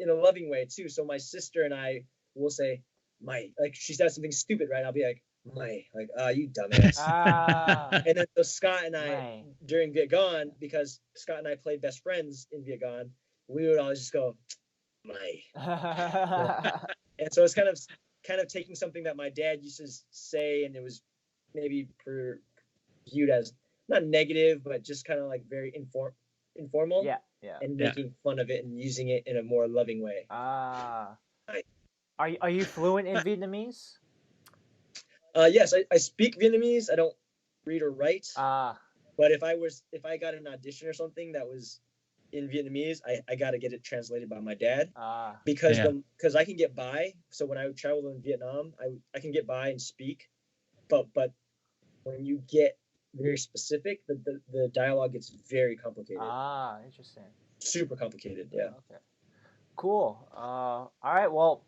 a loving way too. So my sister and I will say, Mai, like she says something stupid, right? I'll be like, Mai, like, you dumbass. And then so Scott and I, during Vietgone, because Scott and I played best friends in Vietgone, we would always just go, Mai. And so it's kind of taking something that my dad used to say, and it was maybe viewed as not negative, but just kind of like very informal. Yeah. And making fun of it and using it in a more loving way. Are you fluent in Vietnamese? Yes, I speak Vietnamese. I don't read or write. But if I got an audition or something that was in Vietnamese, I got to get it translated by my dad. Because I can get by. So when I travel in Vietnam, I can get by and speak, but when you get very specific, the dialogue gets very complicated. Interesting. Super complicated. Yeah. Okay. Cool. All right. Well,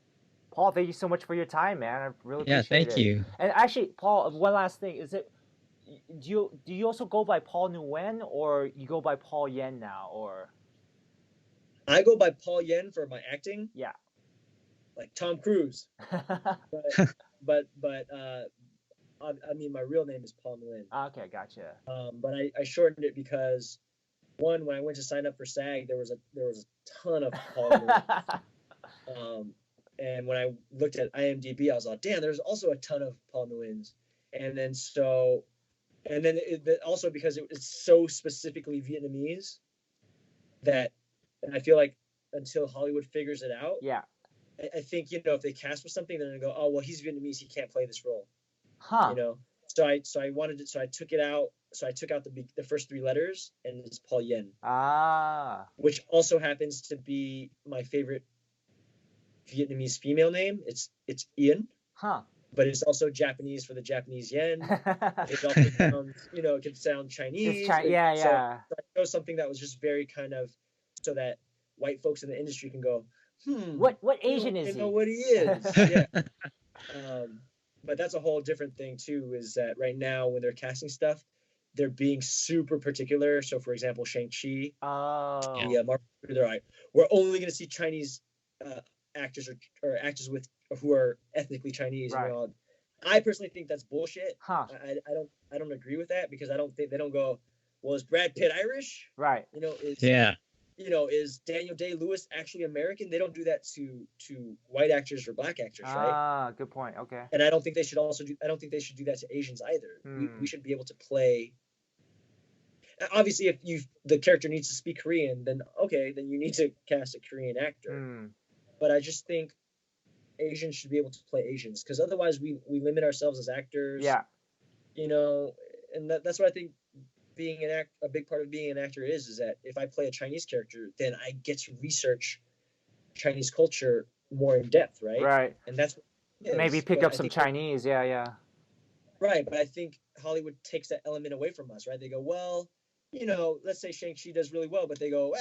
Paul, thank you so much for your time, man. I really appreciate it. Yeah, thank you. And actually, Paul, one last thing. Do you also go by Paul Nguyen, or you go by Paul Yen now, or? I go by Paul Yen for my acting. Yeah. Like Tom Cruise. but I mean, my real name is Paul Nguyen. Okay, gotcha. But I shortened it because one, when I went to sign up for SAG, there was a ton of Paul Nguyen. And when I looked at IMDb, I was like, damn, there's also a ton of Paul Nguyen's. And then also because it's so specifically Vietnamese that, and I feel like until Hollywood figures it out, yeah, I think, you know, if they cast for something, they're gonna go, oh well, he's Vietnamese, he can't play this role. Huh. You know, so I took it out. So I took out the first 3 letters, and it's Paul Yen. Ah. Which also happens to be my favorite Vietnamese female name. It's Ian. Huh. But it's also Japanese for the Japanese yen. It also sounds, you know, it can sound Chinese. Yeah, yeah. So I chose something that was just very kind of so that white folks in the industry can go, what Asian is he? You know what he is. Yeah. But that's a whole different thing too, is that right now when they're casting stuff, they're being super particular. So for example, Shang-Chi. Oh. Yeah, they're like, we're only going to see Chinese actors or actors who are ethnically Chinese. Right. And all. I personally think that's bullshit. Huh. I don't agree with that, because I don't think they don't go, well, is Brad Pitt Irish? Right. You know, yeah. Is Daniel Day-Lewis actually American? They don't do that to white actors or black actors, right? Ah, good point. Okay. And I don't think they should do that to Asians either. We should be able to play. Obviously, if the character needs to speak Korean, then okay, then you need to cast a Korean actor. But I just think Asians should be able to play Asians, because otherwise we limit ourselves as actors. Yeah. You know, and that's what I think being a big part of being an actor is that if I play a Chinese character, then I get to research Chinese culture more in depth, right? Right. And that's what it is. Maybe pick up some Chinese. Yeah. Right, but I think Hollywood takes that element away from us, right? They go, well, you know, let's say Shang-Chi does really well, but they go,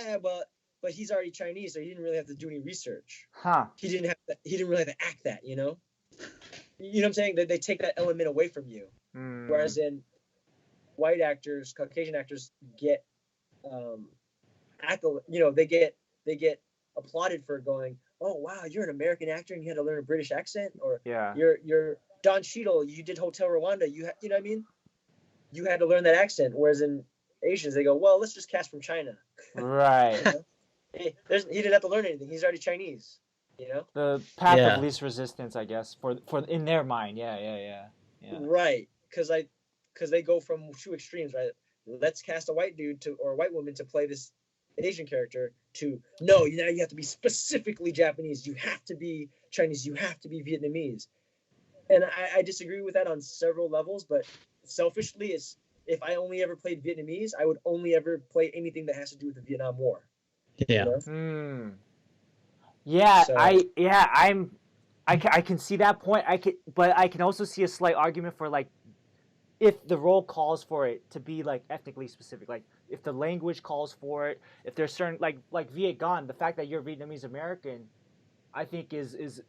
but he's already Chinese, so he didn't really have to do any research. Huh. He didn't really have to act that, you know? You know what I'm saying? They take that element away from you. Whereas in white actors, Caucasian actors get they get applauded for going, oh wow, you're an American actor and you had to learn a British accent, or you're Don Cheadle, you did Hotel Rwanda, you know what I mean? You had to learn that accent. Whereas in Asians, they go, well, let's just cast from China. Right. You know? He didn't have to learn anything. He's already Chinese. You know. The path of least resistance, I guess, for in their mind. Yeah. Right, because they go from 2 extremes, right? Let's cast a white dude or a white woman to play this Asian character. To no, now you have to be specifically Japanese. You have to be Chinese. You have to be Vietnamese. And I disagree with that on several levels, but selfishly, if I only ever played Vietnamese, I would only ever play anything that has to do with the Vietnam War. Yeah. You know? Yeah, so. I can see that point. But I can also see a slight argument for, like, if the role calls for it to be like ethnically specific, like if the language calls for it, if there's certain like Vietgone, the fact that you're Vietnamese American, I think is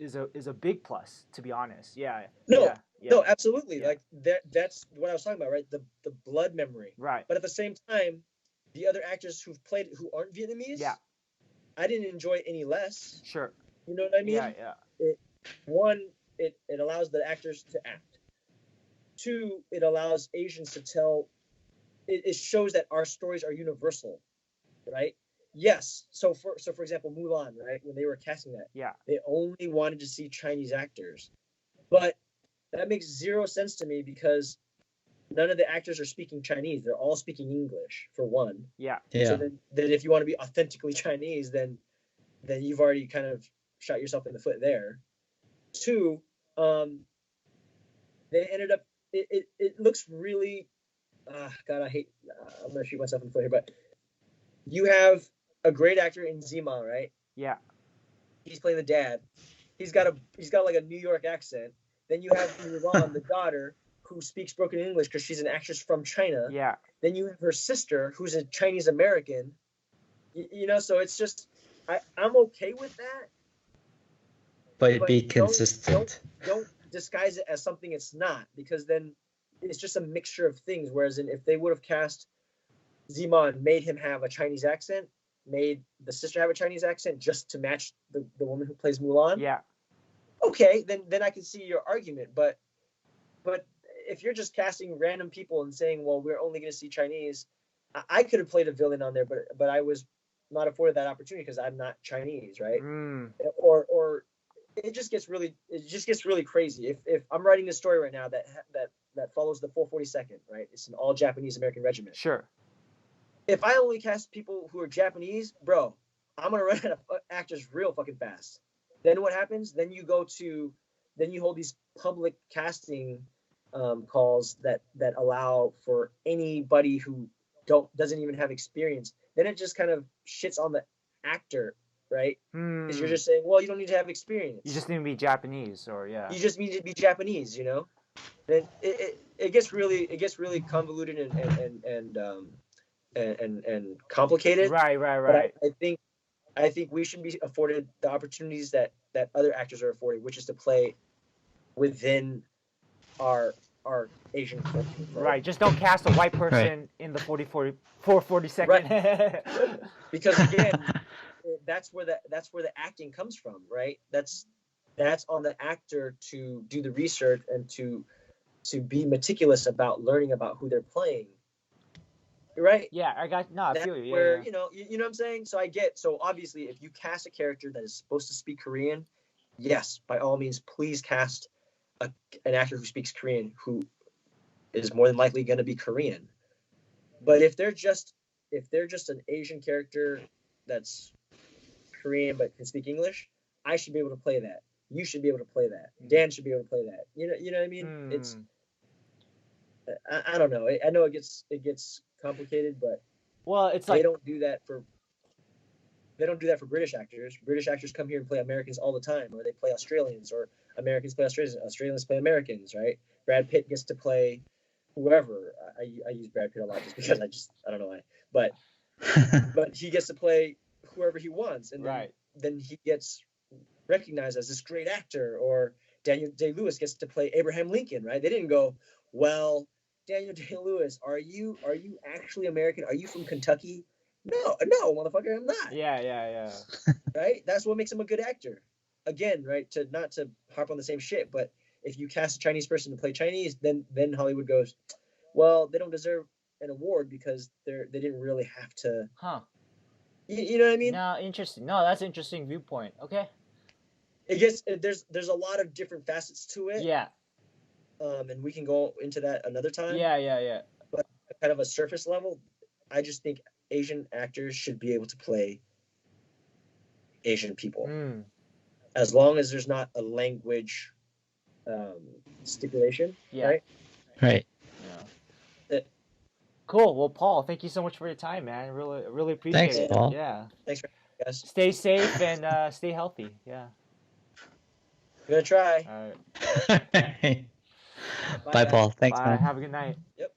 a big plus, to be honest. Yeah. No, absolutely. Yeah. Like that's what I was talking about, right? The blood memory. Right. But at the same time, the other actors who've played who aren't Vietnamese, I didn't enjoy it any less. Sure. You know what I mean? Yeah. It allows the actors to act. 2, it allows Asians to tell. It shows that our stories are universal, right? Yes. So for example, Mulan, right? When they were casting that, they only wanted to see Chinese actors, but that makes 0 sense to me because none of the actors are speaking Chinese. They're all speaking English, for one. Yeah. So then if you want to be authentically Chinese, then you've already kind of shot yourself in the foot there. 2, they ended up. It looks really. God, I hate. I'm gonna shoot myself in the foot here, but you have a great actor in Zima, right? Yeah. He's playing the dad. He's got like a New York accent. Then you have Mulan, the daughter, who speaks broken English because she's an actress from China. Yeah. Then you have her sister, who's a Chinese American. You know, so it's just I'm okay with that. But be consistent. Don't disguise it as something it's not, because then it's just a mixture of things. Whereas if they would have cast Zima and made him have a Chinese accent, made the sister have a Chinese accent just to match the woman who plays Mulan. Yeah. Okay, then I can see your argument, but if you're just casting random people and saying, well, we're only going to see Chinese, I could have played a villain on there, but I was not afforded that opportunity because I'm not Chinese, right? Or it just gets really crazy. If I'm writing this story right now that follows the 442nd, right? It's an all Japanese American regiment. Sure. If I only cast people who are Japanese, bro, I'm gonna run out of actors real fucking fast. Then what happens? Then you hold these public casting calls that allow for anybody who doesn't even have experience. Then it just kind of shits on the actor, right? Because you're just saying, well, you don't need to have experience. You just need to be Japanese, or yeah. You just need to be Japanese, you know. Then it gets really convoluted and complicated. Right. But I think we should be afforded the opportunities that other actors are afforded, which is to play within our Asian culture. Right. Just don't cast a white person in the 442nd. Right. Because again, that's where the acting comes from, right? That's on the actor to do the research and to be meticulous about learning about who they're playing. Right? Yeah, I feel you. Where, yeah. you know what I'm saying? So obviously if you cast a character that is supposed to speak Korean, yes, by all means, please cast an actor who speaks Korean who is more than likely going to be Korean. But if they're just an Asian character that's Korean but can speak English, I should be able to play that. You should be able to play that. Dan should be able to play that. You know what I mean? It's I don't know. I know it gets complicated, but it's like they don't do that for British actors. British actors come here and play Americans all the time, or they play Australians, or Americans play Australians. Australians play Americans, right? Brad Pitt gets to play whoever. I use Brad Pitt a lot just because I don't know why, but he gets to play whoever he wants, and then he gets recognized as this great actor. Or Daniel Day-Lewis gets to play Abraham Lincoln, right? They didn't go, well, Daniel Day-Lewis, are you actually American? Are you from Kentucky? No, motherfucker, I'm not. Yeah. Right? That's what makes him a good actor. Again, right? Not to harp on the same shit, but if you cast a Chinese person to play Chinese, then Hollywood goes, well, they don't deserve an award because they didn't really have to. Huh. You know what I mean? No, interesting. No, that's an interesting viewpoint. Okay. There's a lot of different facets to it. Yeah. And we can go into that another time. Yeah. But kind of a surface level, I just think Asian actors should be able to play Asian people. As long as there's not a language stipulation, right? Right. Yeah. Cool. Well, Paul, thank you so much for your time, man. Really appreciate it. Thanks, Paul. Yeah. Thanks for having us. Stay safe and stay healthy. Yeah. I'm gonna try. All right. Bye, Paul. Thanks, Bye. man. Have a good night. Yep.